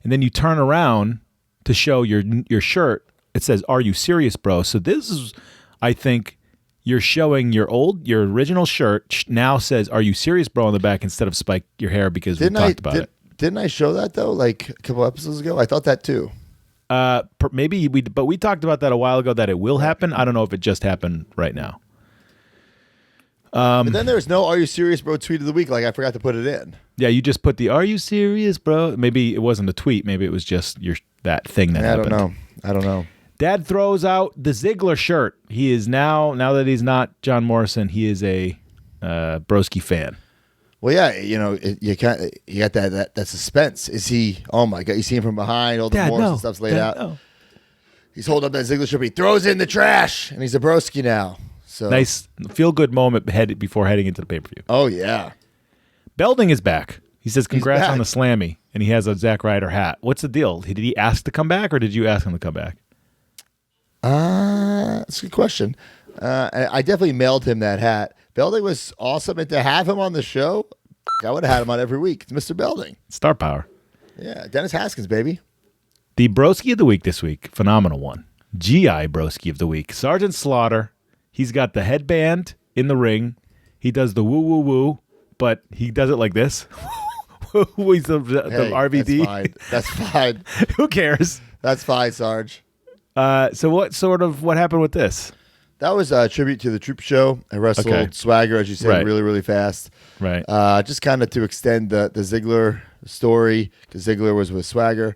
[SPEAKER 3] and then you turn around to show your shirt. It says, "Are you serious, bro?" So this is, I think, you're showing your original shirt now says, "Are you serious, bro?" on the back instead of Spike your hair because we talked about it.
[SPEAKER 2] Didn't I show that though, like a couple episodes ago? I thought that too.
[SPEAKER 3] Maybe but we talked about that a while ago that it will happen. I don't know if it just happened right now.
[SPEAKER 2] But then there's no "Are you serious, bro?" tweet of the week. Like I forgot to put it in.
[SPEAKER 3] Yeah, you just put the "Are you serious, bro?" Maybe it wasn't a tweet. Maybe it was just that thing that happened.
[SPEAKER 2] I don't know. Dad
[SPEAKER 3] throws out the Ziggler shirt. He is now that he's not John Morrison, he is a Broski fan.
[SPEAKER 2] Well, yeah, you got that suspense. Is he? Oh my God, you see him from behind. All the Morrison stuff's laid out. No. He's holding up that Ziggler shirt. He throws it in the trash, and he's a Broski now. So
[SPEAKER 3] nice, feel good moment before heading into the pay per view.
[SPEAKER 2] Oh yeah,
[SPEAKER 3] Belding is back. He says congrats on the Slammy, and he has a Zack Ryder hat. What's the deal? Did he ask to come back, or did you ask him to come back?
[SPEAKER 2] That's a good question. I definitely mailed him that hat. Belding was awesome, and to have him on the show, I would have had him on every week. It's Mr. Belding.
[SPEAKER 3] Star power.
[SPEAKER 2] Yeah, Dennis Haskins, baby.
[SPEAKER 3] The Broski of the week this week, phenomenal one. GI Broski of the week, Sergeant Slaughter. He's got the headband in the ring. He does the woo woo woo, but he does it like this. He's the RVD.
[SPEAKER 2] That's fine.
[SPEAKER 3] Who cares?
[SPEAKER 2] That's fine, Sarge.
[SPEAKER 3] So what happened with this?
[SPEAKER 2] That was a tribute to the Troop Show. I wrestled Swagger, as you said,
[SPEAKER 3] Right.
[SPEAKER 2] really, really fast.
[SPEAKER 3] Right.
[SPEAKER 2] Just kind of to extend the Ziggler story, because Ziggler was with Swagger.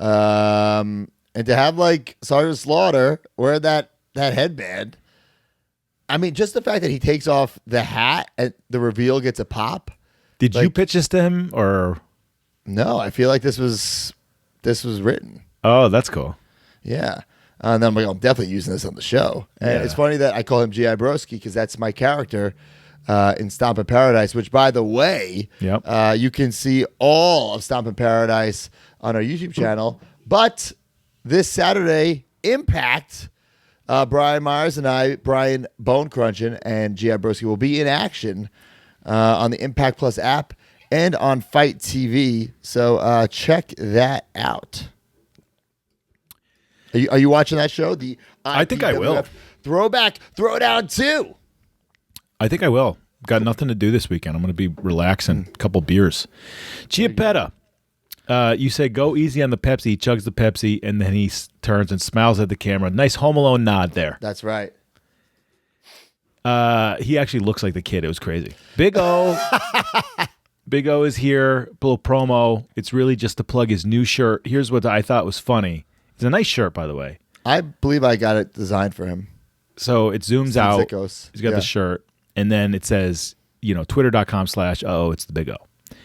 [SPEAKER 2] And to have like Sergeant Slaughter wear that headband. I mean, just the fact that he takes off the hat and the reveal gets a pop.
[SPEAKER 3] Did you pitch this to him or?
[SPEAKER 2] No, I feel like this was written.
[SPEAKER 3] Oh, that's cool.
[SPEAKER 2] Yeah. And then I'm like, I'm definitely using this on the show. And it's funny that I call him G.I. Broski because that's my character in Stompin' Paradise, which, by the way, you can see all of Stompin' Paradise on our YouTube channel. But this Saturday, Impact, Brian Myers and I, Brian Bone Crunchin, and G.I. Broski will be in action on the Impact Plus app and on Fight TV. So check that out. Are you watching that show?
[SPEAKER 3] I think I will.
[SPEAKER 2] Throwback, Throwdown 2.
[SPEAKER 3] I think I will. Got nothing to do this weekend. I'm going to be relaxing, a couple beers. Chiappetta, you say go easy on the Pepsi. He chugs the Pepsi, and then he turns and smiles at the camera. Nice Home Alone nod there.
[SPEAKER 2] That's right.
[SPEAKER 3] He actually looks like the kid. It was crazy. Big O. Big O is here. A little promo. It's really just to plug his new shirt. Here's what I thought was funny. It's a nice shirt, by the way.
[SPEAKER 2] I believe I got it designed for him.
[SPEAKER 3] So it zooms out.
[SPEAKER 2] Sickos.
[SPEAKER 3] He's got the shirt, and then it says, twitter.com/oh, it's the Big O.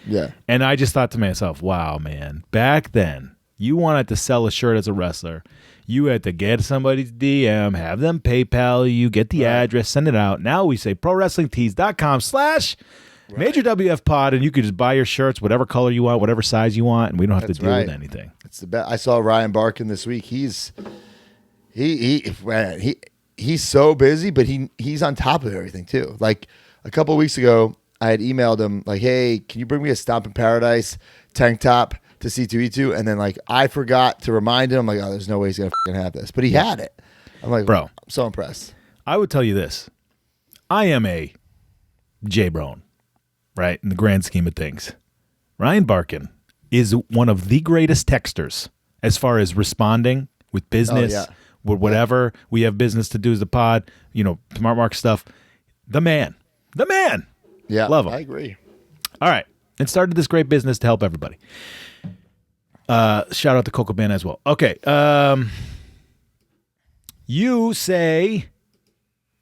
[SPEAKER 2] Yeah.
[SPEAKER 3] And I just thought to myself, wow, man, back then, you wanted to sell a shirt as a wrestler. You had to get somebody's DM, have them PayPal you, get the address, send it out. Now we say prowrestlingtees.com/Major WF Pod, and you could just buy your shirts, whatever color you want, whatever size you want, and we don't have to deal with anything.
[SPEAKER 2] It's the best. I saw Ryan Barkin this week. He's so busy, but he's on top of everything too. Like a couple of weeks ago, I had emailed him like, "Hey, can you bring me a Stompin' Paradise tank top to C2E2?" And then like I forgot to remind him. I'm like, "Oh, there's no way he's gonna have this," but he had it. I'm like,
[SPEAKER 3] bro,
[SPEAKER 2] I'm so impressed.
[SPEAKER 3] I would tell you this: I am a J-Bron, right? In the grand scheme of things, Ryan Barkin is one of the greatest texters as far as responding with business, with whatever we have business to do as the pod, Smart Mark stuff. The man.
[SPEAKER 2] Yeah,
[SPEAKER 3] love him.
[SPEAKER 2] I agree.
[SPEAKER 3] All right, and started this great business to help everybody. Shout out to Coco Band as well. Okay, you say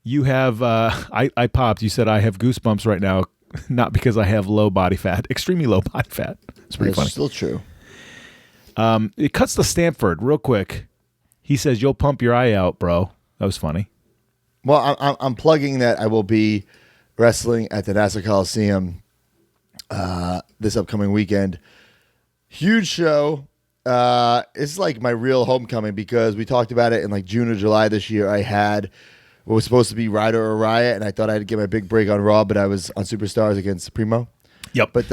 [SPEAKER 3] you have. I popped. You said I have goosebumps right now. Not because I have low body fat, extremely low body fat. It's pretty funny.
[SPEAKER 2] Still true.
[SPEAKER 3] It cuts to Stanford real quick. He says, "You'll pump your eye out, bro." That was funny.
[SPEAKER 2] Well, I'm plugging that I will be wrestling at the Nassau Coliseum this upcoming weekend. Huge show. It's like my real homecoming because we talked about it in like June or July this year. I had what was supposed to be Ryder or Riot, and I thought I'd get my big break on Raw, but I was on Superstars against Primo.
[SPEAKER 3] Yep.
[SPEAKER 2] But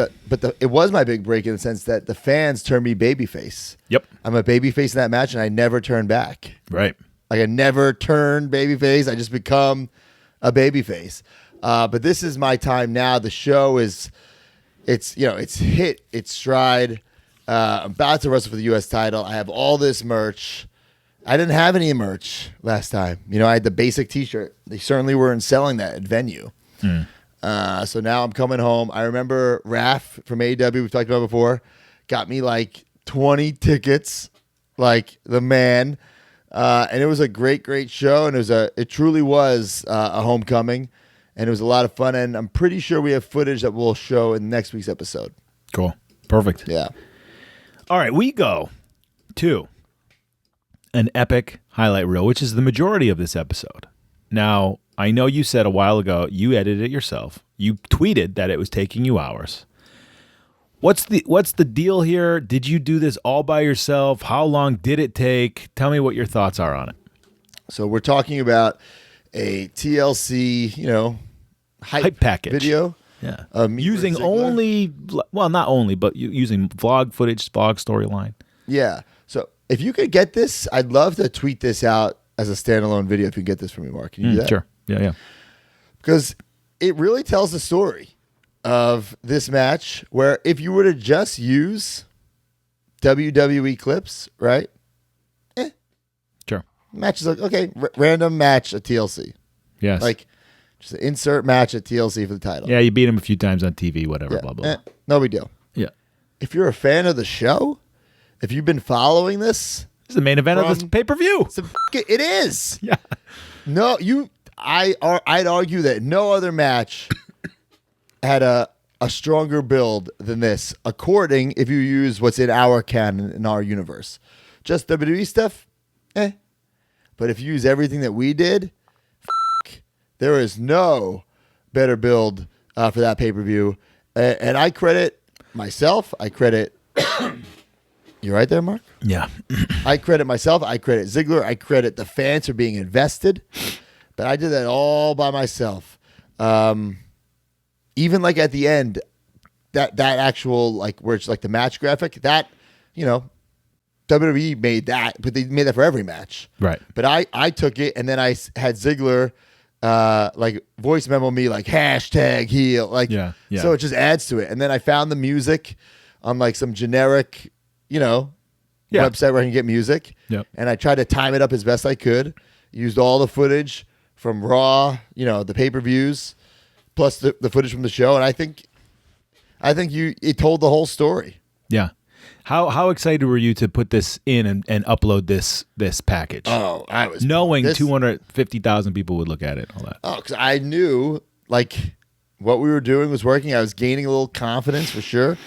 [SPEAKER 2] it was my big break in the sense that the fans turned me babyface.
[SPEAKER 3] Yep.
[SPEAKER 2] I'm a babyface in that match, and I never turned back.
[SPEAKER 3] Right.
[SPEAKER 2] Like I never turned babyface. I just become a babyface. But this is my time now. The show it's hit its stride. I'm about to wrestle for the U.S. title. I have all this merch. I didn't have any merch last time. I had the basic T-shirt. They certainly weren't selling that at Venue. So now I'm coming home. I remember Raph from AEW, we've talked about before, got me like 20 tickets, like the man. And it was a great, great show. And it truly was a homecoming. And it was a lot of fun. And I'm pretty sure we have footage that we'll show in next week's episode.
[SPEAKER 3] Cool. Perfect.
[SPEAKER 2] Yeah.
[SPEAKER 3] All right, we go to an epic highlight reel, which is the majority of this episode. Now, I know you said a while ago you edited it yourself. You tweeted that it was taking you hours. What's the deal here? Did you do this all by yourself? How long did it take? Tell me what your thoughts are on it.
[SPEAKER 2] So we're talking about a TLC, hype
[SPEAKER 3] package
[SPEAKER 2] video.
[SPEAKER 3] Yeah.
[SPEAKER 2] Using
[SPEAKER 3] not only, but using vlog footage, vlog storyline.
[SPEAKER 2] Yeah. So if you could get this, I'd love to tweet this out as a standalone video. If you can get this from me, Mark, can you do that?
[SPEAKER 3] Sure. Yeah.
[SPEAKER 2] Because it really tells the story of this match. Where if you were to just use WWE clips, right?
[SPEAKER 3] Sure.
[SPEAKER 2] Match is like, okay, random match at TLC.
[SPEAKER 3] Yes.
[SPEAKER 2] Like, just an insert match at TLC for the title.
[SPEAKER 3] Yeah, you beat him a few times on TV, whatever,
[SPEAKER 2] Yeah.
[SPEAKER 3] blah, blah, blah.
[SPEAKER 2] No big deal.
[SPEAKER 3] Yeah.
[SPEAKER 2] If you're a fan of the show, if you've been following this,
[SPEAKER 3] This is the main event of this pay-per-view.
[SPEAKER 2] it is.
[SPEAKER 3] Yeah.
[SPEAKER 2] No, I'd argue that no other match had a stronger build than this, according if you use what's in our canon, in our universe. Just WWE stuff, But if you use everything that we did, there is no better build for that pay-per-view. And I credit myself. I credit... You right there, Mark?
[SPEAKER 3] Yeah.
[SPEAKER 2] I credit myself. I credit Ziggler. I credit the fans for being invested. But I did that all by myself. Even like at the end, that actual, like, where it's like the match graphic, that, WWE made that, but they made that for every match.
[SPEAKER 3] Right.
[SPEAKER 2] But I took it, and then I had Ziggler like voice memo me like #heel. Like,
[SPEAKER 3] Yeah.
[SPEAKER 2] So it just adds to it. And then I found the music on like some generic, website where I can get music.
[SPEAKER 3] Yep.
[SPEAKER 2] And I tried to time it up as best I could. Used all the footage from Raw, the pay-per-views, plus the footage from the show. And I think it told the whole story.
[SPEAKER 3] Yeah. How excited were you to put this in and upload this package?
[SPEAKER 2] Oh, I was
[SPEAKER 3] knowing 250,000 people would look at it. All that.
[SPEAKER 2] Oh, because I knew like what we were doing was working. I was gaining a little confidence for sure,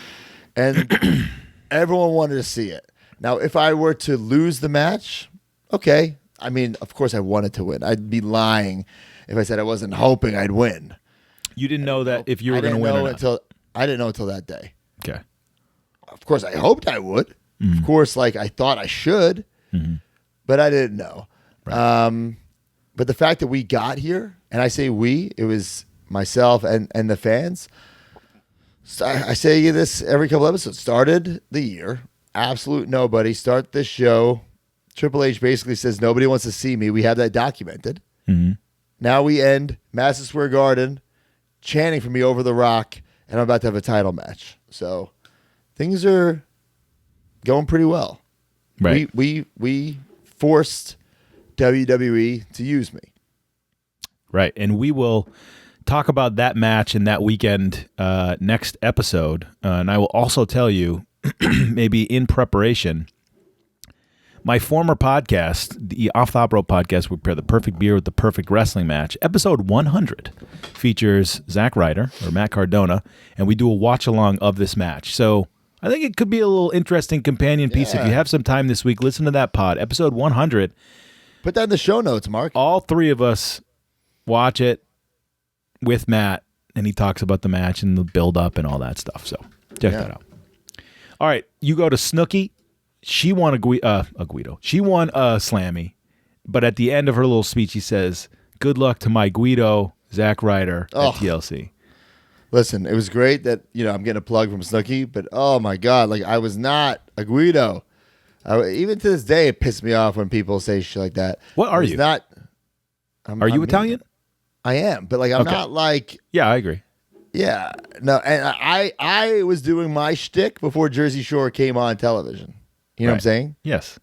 [SPEAKER 2] and everyone wanted to see it. Now, if I were to lose the match, okay. I mean, of course, I wanted to win. I'd be lying if I said I wasn't hoping I'd win.
[SPEAKER 3] You didn't know that if you were going to win or not.
[SPEAKER 2] I didn't know until that day.
[SPEAKER 3] Okay.
[SPEAKER 2] Of course, I hoped I would. Mm-hmm. Of course, like I thought I should, but I didn't know. Right. But the fact that we got here, and I say we, it was myself and the fans. So I say this every couple episodes. Started the year, absolute nobody. Start this show. Triple H basically says nobody wants to see me. We have that documented. Mm-hmm. Now we end Madison Square Garden, chanting for me over the Rock, and I'm about to have a title match. So things are going pretty well.
[SPEAKER 3] Right.
[SPEAKER 2] We forced WWE to use me.
[SPEAKER 3] Right. And we will talk about that match and that weekend next episode. And I will also tell you, maybe in preparation, my former podcast, the Off the Hop Rope podcast, we pair the perfect beer with the perfect wrestling match. Episode 100 features Zack Ryder or Matt Cardona, and we do a watch along of this match. So I think it could be a little interesting companion piece. If you have some time this week, listen to that pod. Episode 100.
[SPEAKER 2] Put that in the show notes, Mark.
[SPEAKER 3] All three of us watch it with Matt, and he talks about the match and the build-up and all that stuff. So check that out. All right, you go to Snooki. She won a Guido. She won a Slammy, but at the end of her little speech, she says, "Good luck to my Guido, Zack Ryder at TLC."
[SPEAKER 2] Listen, it was great that I'm getting a plug from Snooki, but oh my god, like I was not a Guido. Even to this day, it pissed me off when people say shit like that.
[SPEAKER 3] What are you?
[SPEAKER 2] Are
[SPEAKER 3] you Italian?
[SPEAKER 2] I am, but like I'm not like.
[SPEAKER 3] Yeah, I agree.
[SPEAKER 2] Yeah, no, and I was doing my shtick before Jersey Shore came on television. You know what I'm saying?
[SPEAKER 3] Yes.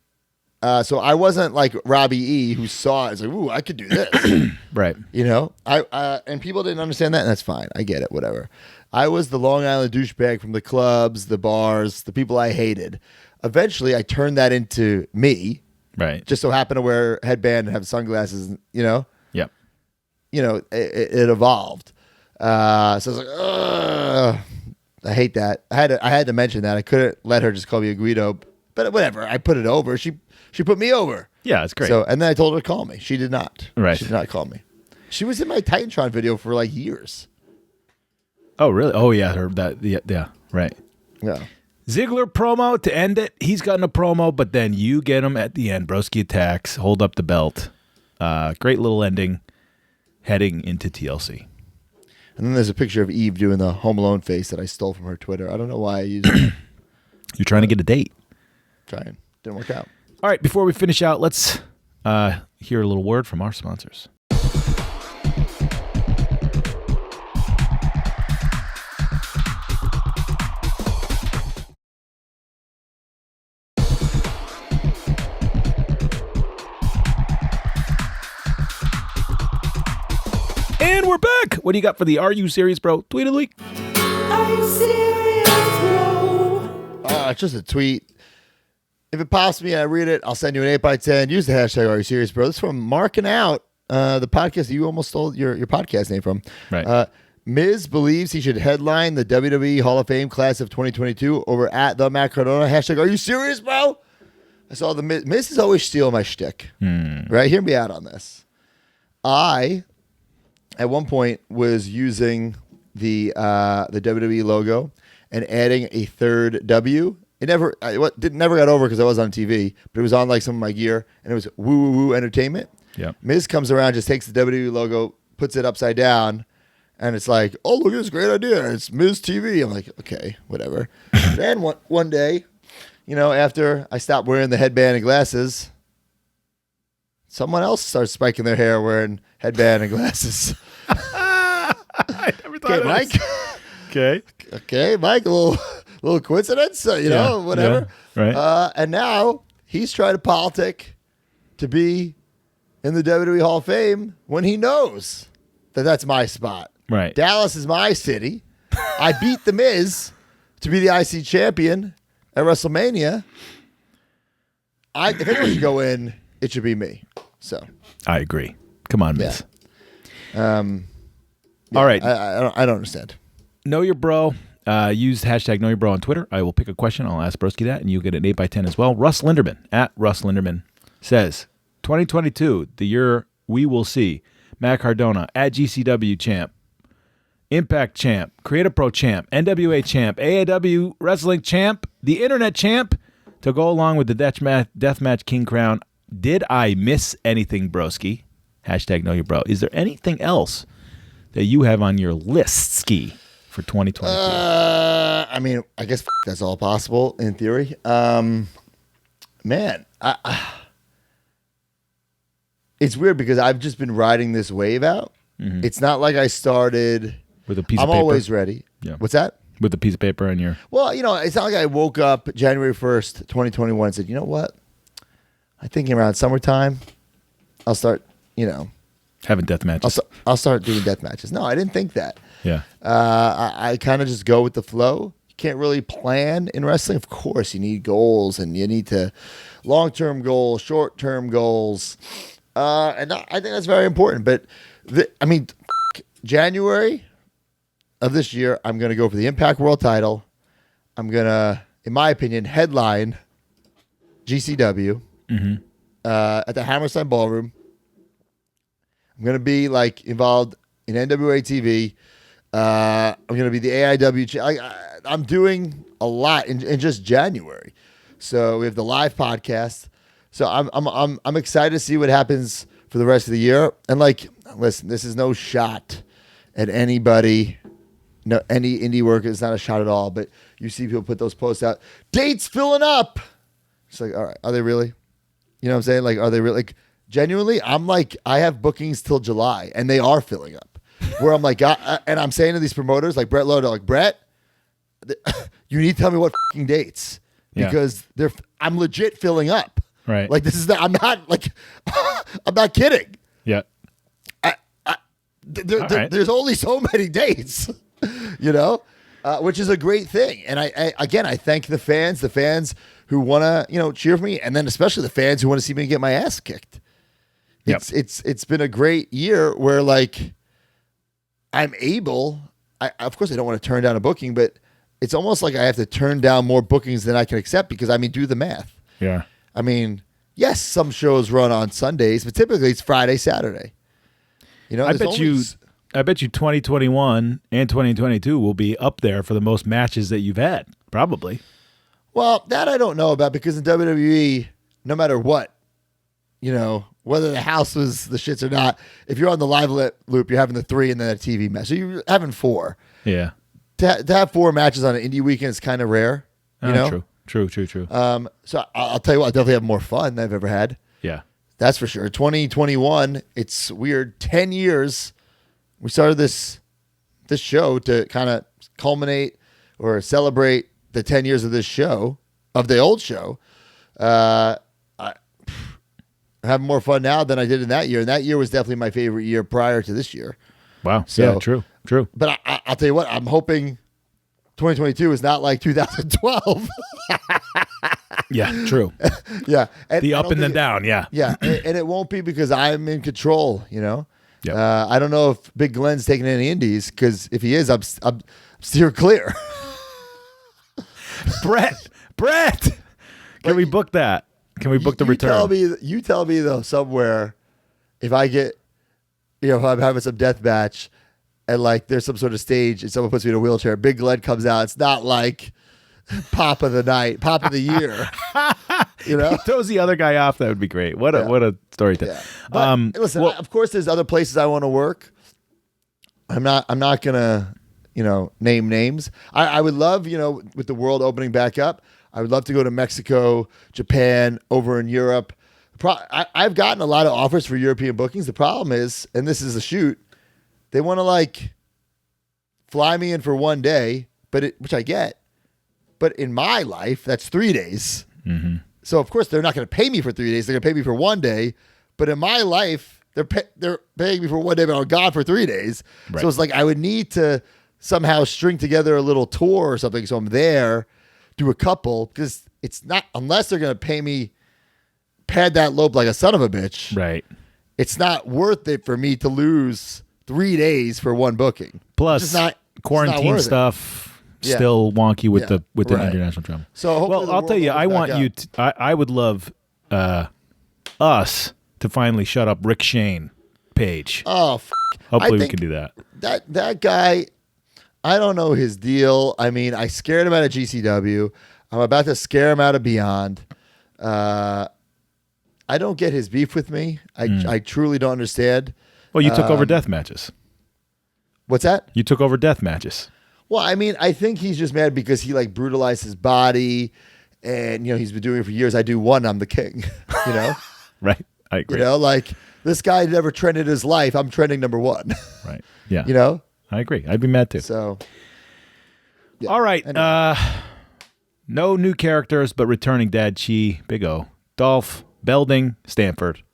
[SPEAKER 2] So I wasn't like Robbie E, who saw it. It's like, ooh, I could do this.
[SPEAKER 3] Right.
[SPEAKER 2] And people didn't understand that, and that's fine. I get it, whatever. I was the Long Island douchebag from the clubs, the bars, the people I hated. Eventually, I turned that into me.
[SPEAKER 3] Right.
[SPEAKER 2] Just so happened to wear a headband and have sunglasses,
[SPEAKER 3] Yep.
[SPEAKER 2] It evolved. So I was like, ugh. I hate that. I had to mention that. I couldn't let her just call me a Guido. But whatever, I put it over. She put me over.
[SPEAKER 3] Yeah, it's great.
[SPEAKER 2] So, and then I told her to call me. She did not.
[SPEAKER 3] Right.
[SPEAKER 2] She did not call me. She was in my Titantron video for like years.
[SPEAKER 3] Oh, really? Oh, yeah. Yeah. Right.
[SPEAKER 2] Yeah.
[SPEAKER 3] Ziggler promo to end it. He's gotten a promo, but then you get him at the end. Broski attacks, hold up the belt. Great little ending heading into TLC.
[SPEAKER 2] And then there's a picture of Eve doing the Home Alone face that I stole from her Twitter. I don't know why I used it.
[SPEAKER 3] You're trying to get a date.
[SPEAKER 2] Trying. Didn't work out.
[SPEAKER 3] All right, before we finish out, let's hear a little word from our sponsors. And we're back. What do you got for the Are You Serious, Bro? Tweet of the week.
[SPEAKER 7] Are you serious, bro?
[SPEAKER 2] It's just a tweet. If it pops me and I read it, I'll send you an 8x10. Use the hashtag Are You Serious, Bro? This is from Marking Out, the podcast that you almost stole your podcast name from.
[SPEAKER 3] Right.
[SPEAKER 2] Miz believes he should headline the WWE Hall of Fame class of 2022 over at the Matt Cardona. Hashtag Are You Serious, Bro? I saw the Miz. Miz is always stealing my shtick. Right? Hear me out on this. I, at one point, was using the WWE logo and adding a third W. It never got over because I was on TV, but it was on like some of my gear, and it was Woo Woo Woo Entertainment.
[SPEAKER 3] Yep.
[SPEAKER 2] Miz comes around, just takes the WWE logo, puts it upside down, and it's like, oh, look at this great idea. It's Miz TV. I'm like, okay, whatever. Then one day, after I stopped wearing the headband and glasses, someone else starts spiking their hair wearing headband and glasses.
[SPEAKER 3] I never thought
[SPEAKER 2] Okay,
[SPEAKER 3] of
[SPEAKER 2] Mike.
[SPEAKER 3] Okay.
[SPEAKER 2] Okay, Mike, a little coincidence, whatever.
[SPEAKER 3] Yeah, right.
[SPEAKER 2] And now he's trying to politic to be in the WWE Hall of Fame when he knows that that's my spot.
[SPEAKER 3] Right.
[SPEAKER 2] Dallas is my city. I beat The Miz to be the IC champion at WrestleMania. If anyone should go in, it should be me. So
[SPEAKER 3] I agree. Come on, Miz.
[SPEAKER 2] Yeah,
[SPEAKER 3] All right.
[SPEAKER 2] I don't understand.
[SPEAKER 3] Know Your Bro. Use hashtag Know Your Bro on Twitter. I will pick a question. I'll ask Broski that, and you get an 8x10 as well. Russ Linderman, at Russ Linderman, says, 2022, the year we will see Matt Cardona at GCW champ, Impact champ, Creative Pro champ, NWA champ, AAW Wrestling champ, the Internet champ, to go along with the Deathmatch King Crown. Did I miss anything, Broski? Hashtag Know Your Bro. Is there anything else that you have on your list, Ski, for 2022?
[SPEAKER 2] I mean, I guess that's all possible in theory. Man, it's weird because I've just been riding this wave out. Mm-hmm. It's not like I started
[SPEAKER 3] with a piece of
[SPEAKER 2] I'm
[SPEAKER 3] paper.
[SPEAKER 2] always ready.
[SPEAKER 3] Yeah.
[SPEAKER 2] What's that?
[SPEAKER 3] With a piece of paper and your...
[SPEAKER 2] Well, it's not like I woke up January 1st, 2021 and said, you know what? I'm thinking around summertime, I'll start,
[SPEAKER 3] having death matches.
[SPEAKER 2] I'll start doing death matches. No, I didn't think that.
[SPEAKER 3] Yeah.
[SPEAKER 2] I kind of just go with the flow. You can't really plan in wrestling. Of course, you need goals and you need to long-term goals, short-term goals. And I think that's very important. But, January of this year, I'm going to go for the Impact World title. I'm going to, in my opinion, headline GCW at the Hammerstein Ballroom. I'm going to be involved in NWA TV. I'm going to be the AIW. I'm doing a lot in just January. So we have the live podcast. So I'm excited to see what happens for the rest of the year. And listen, this is no shot at anybody. No, any indie worker. It's not a shot at all. But you see people put those posts out. Dates filling up. It's all right. Are they really? You know what I'm saying? Are they really? Genuinely, I have bookings till July, and they are filling up. Where I'm and I'm saying to these promoters like Brett Lodo, Brett, you need to tell me what fucking dates because I'm legit filling up.
[SPEAKER 3] Right.
[SPEAKER 2] This is I'm not kidding.
[SPEAKER 3] Yeah.
[SPEAKER 2] There's only so many dates, which is a great thing. And I thank the fans who want to, cheer for me. And then especially the fans who want to see me get my ass kicked. It's been a great year where I'm able, of course I don't want to turn down a booking, but it's almost like I have to turn down more bookings than I can accept because do the math.
[SPEAKER 3] Yeah.
[SPEAKER 2] Yes, some shows run on Sundays, but typically it's Friday, Saturday.
[SPEAKER 3] I bet you 2021 and 2022 will be up there for the most matches that you've had, probably.
[SPEAKER 2] Well, that I don't know about because in WWE, no matter what, whether the house was the shits or not, if you're on the live loop, you're having the 3 and then a TV match. So you're having 4.
[SPEAKER 3] Yeah.
[SPEAKER 2] To have 4 matches on an indie weekend is kind of rare.
[SPEAKER 3] True. True.
[SPEAKER 2] So I'll tell you what, I definitely have more fun than I've ever had.
[SPEAKER 3] Yeah.
[SPEAKER 2] That's for sure. 2021, it's weird. 10 years. We started this show to kind of culminate or celebrate the 10 years of this show, of the old show. I have more fun now than I did in that year. And that year was definitely my favorite year prior to this year.
[SPEAKER 3] Wow.
[SPEAKER 2] So,
[SPEAKER 3] yeah, true.
[SPEAKER 2] But I'll tell you what, I'm hoping 2022 is not like 2012.
[SPEAKER 3] Yeah, true.
[SPEAKER 2] Yeah. And
[SPEAKER 3] The
[SPEAKER 2] I
[SPEAKER 3] up
[SPEAKER 2] don't
[SPEAKER 3] and the
[SPEAKER 2] think
[SPEAKER 3] down, yeah.
[SPEAKER 2] Yeah. And it won't be because I'm in control, you know?
[SPEAKER 3] Yep.
[SPEAKER 2] I don't know if Big Glenn's taking any indies, because if he is, I'm steer clear.
[SPEAKER 3] Brett, can we book that? Can we book the return?
[SPEAKER 2] You tell me though, somewhere, if I get, if I'm having some death match and like there's some sort of stage and someone puts me in a wheelchair, Big Glenn comes out. It's not like pop of the night, pop of the year.
[SPEAKER 3] He throws the other guy off. That would be great. What a story to.
[SPEAKER 2] Yeah. But listen, of course, there's other places I want to work. I'm not gonna, name names. I would love, with the world opening back up, I would love to go to Mexico, Japan, over in Europe. I've gotten a lot of offers for European bookings. The problem is, and this is a shoot, they want to like fly me in for one day, which I get. But in my life, that's 3 days.
[SPEAKER 3] Mm-hmm.
[SPEAKER 2] So of course they're not going to pay me for 3 days. They're going to pay me for one day. But in my life, they're paying me for one day, but I'm gone for 3 days.
[SPEAKER 3] Right.
[SPEAKER 2] So it's like I would need to somehow string together a little tour or something. So I'm there, do a couple, because it's not, unless they're going to pay me, pad that lope like a son of a bitch.
[SPEAKER 3] Right.
[SPEAKER 2] It's not worth it for me to lose 3 days for one booking.
[SPEAKER 3] Plus, quarantine stuff.
[SPEAKER 2] Yeah.
[SPEAKER 3] Still wonky with the
[SPEAKER 2] Right.
[SPEAKER 3] international travel.
[SPEAKER 2] So
[SPEAKER 3] I'll tell you, I want you. I would love us to finally shut up Rick Shane page.
[SPEAKER 2] Oh,
[SPEAKER 3] hopefully we can do that.
[SPEAKER 2] That guy, I don't know his deal. I mean, I scared him out of GCW. I'm about to scare him out of Beyond. I don't get his beef with me. I truly don't understand.
[SPEAKER 3] Well, you took over death matches.
[SPEAKER 2] What's that?
[SPEAKER 3] You took over death matches.
[SPEAKER 2] Well, I mean, I think he's just mad because he like brutalized his body, and he's been doing it for years. I do one, I'm the king.
[SPEAKER 3] Right. I agree.
[SPEAKER 2] Like this guy never trended his life. I'm trending number one.
[SPEAKER 3] Right. Yeah. I agree. I'd be mad too.
[SPEAKER 2] So. Yeah.
[SPEAKER 3] All right.
[SPEAKER 2] Anyway.
[SPEAKER 3] No new characters, but returning Dad Chi, Big O, Dolph, Belding, Stanford,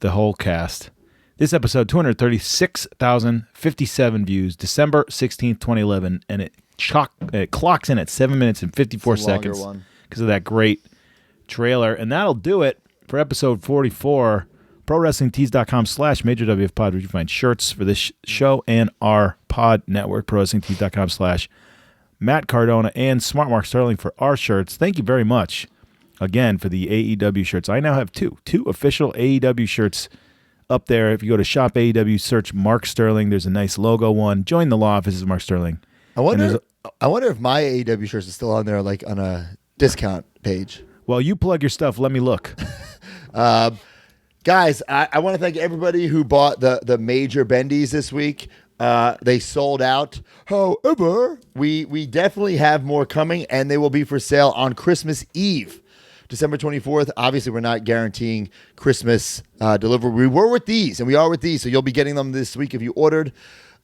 [SPEAKER 3] the whole cast. This episode, 236,057 views, December 16th, 2011, and it clocks in at 7 minutes and 54 seconds because of that great trailer. And that'll do it for episode 44. ProWrestlingTees.com/MajorWFPod, where you can find shirts for this show and our pod network, ProWrestlingTees.com/Matt Cardona and Smart Mark Sterling for our shirts. Thank you very much again for the AEW shirts. I now have two official AEW shirts up there. If you go to Shop AEW, search Mark Sterling. There's a nice logo one. Join the law office is Mark Sterling.
[SPEAKER 2] I wonder if my AEW shirts is still on there, like on a discount page.
[SPEAKER 3] Well, you plug your stuff. Let me look.
[SPEAKER 2] Guys, I want to thank everybody who bought the major bendies this week. They sold out. However, we definitely have more coming, and they will be for sale on Christmas Eve. December 24th. Obviously, we're not guaranteeing Christmas delivery. We were with these, and we are with these, so you'll be getting them this week if you ordered.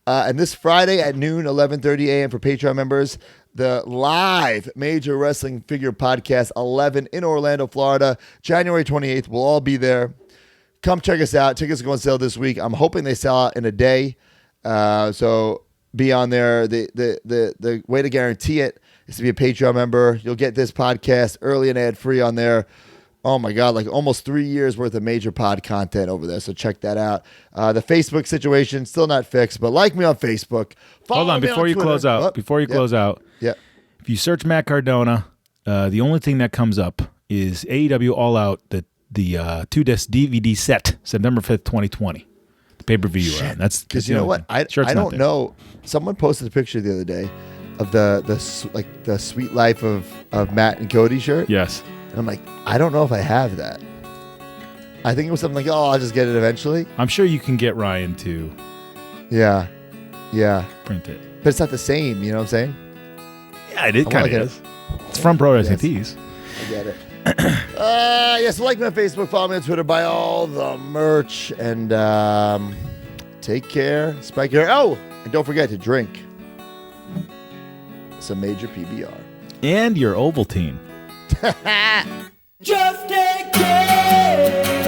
[SPEAKER 2] And this Friday at noon, 11:30 a.m. for Patreon members, the live Major Wrestling Figure Podcast 11 in Orlando, Florida, January 28th. We'll all be there. Come check us out. Tickets are going on sale this week. I'm hoping they sell out in a day. So be on there. The way to guarantee it is to be a Patreon member. You'll get this podcast early and ad-free on there. Oh, my God, like almost 3 years worth of Major Pod content over there, so check that out. The Facebook situation, still not fixed, but like me on Facebook.
[SPEAKER 3] Hold on, before you close out,
[SPEAKER 2] yeah.
[SPEAKER 3] If you search Matt Cardona, the only thing that comes up is AEW All Out, the 2-disc DVD set, September 5th, 2020. The pay-per-view you were on. That's
[SPEAKER 2] because you know what? I don't know. Someone posted a picture the other day of the Sweet Life of Matt and Cody shirt.
[SPEAKER 3] Yes.
[SPEAKER 2] And I'm like, I don't know if I have that. I think it was something like, I'll just get it eventually.
[SPEAKER 3] I'm sure you can get Ryan to
[SPEAKER 2] Yeah.
[SPEAKER 3] print it.
[SPEAKER 2] But it's not the same, you know what I'm saying?
[SPEAKER 3] Yeah, it kind of is. It's from Pro Wrestling Tees.
[SPEAKER 2] I get it. Yes, like me on Facebook, follow me on Twitter, buy all the merch, and take care. Spike care. Oh, and don't forget to drink some major PBR.
[SPEAKER 3] And your Ovaltine.
[SPEAKER 7] Just take care.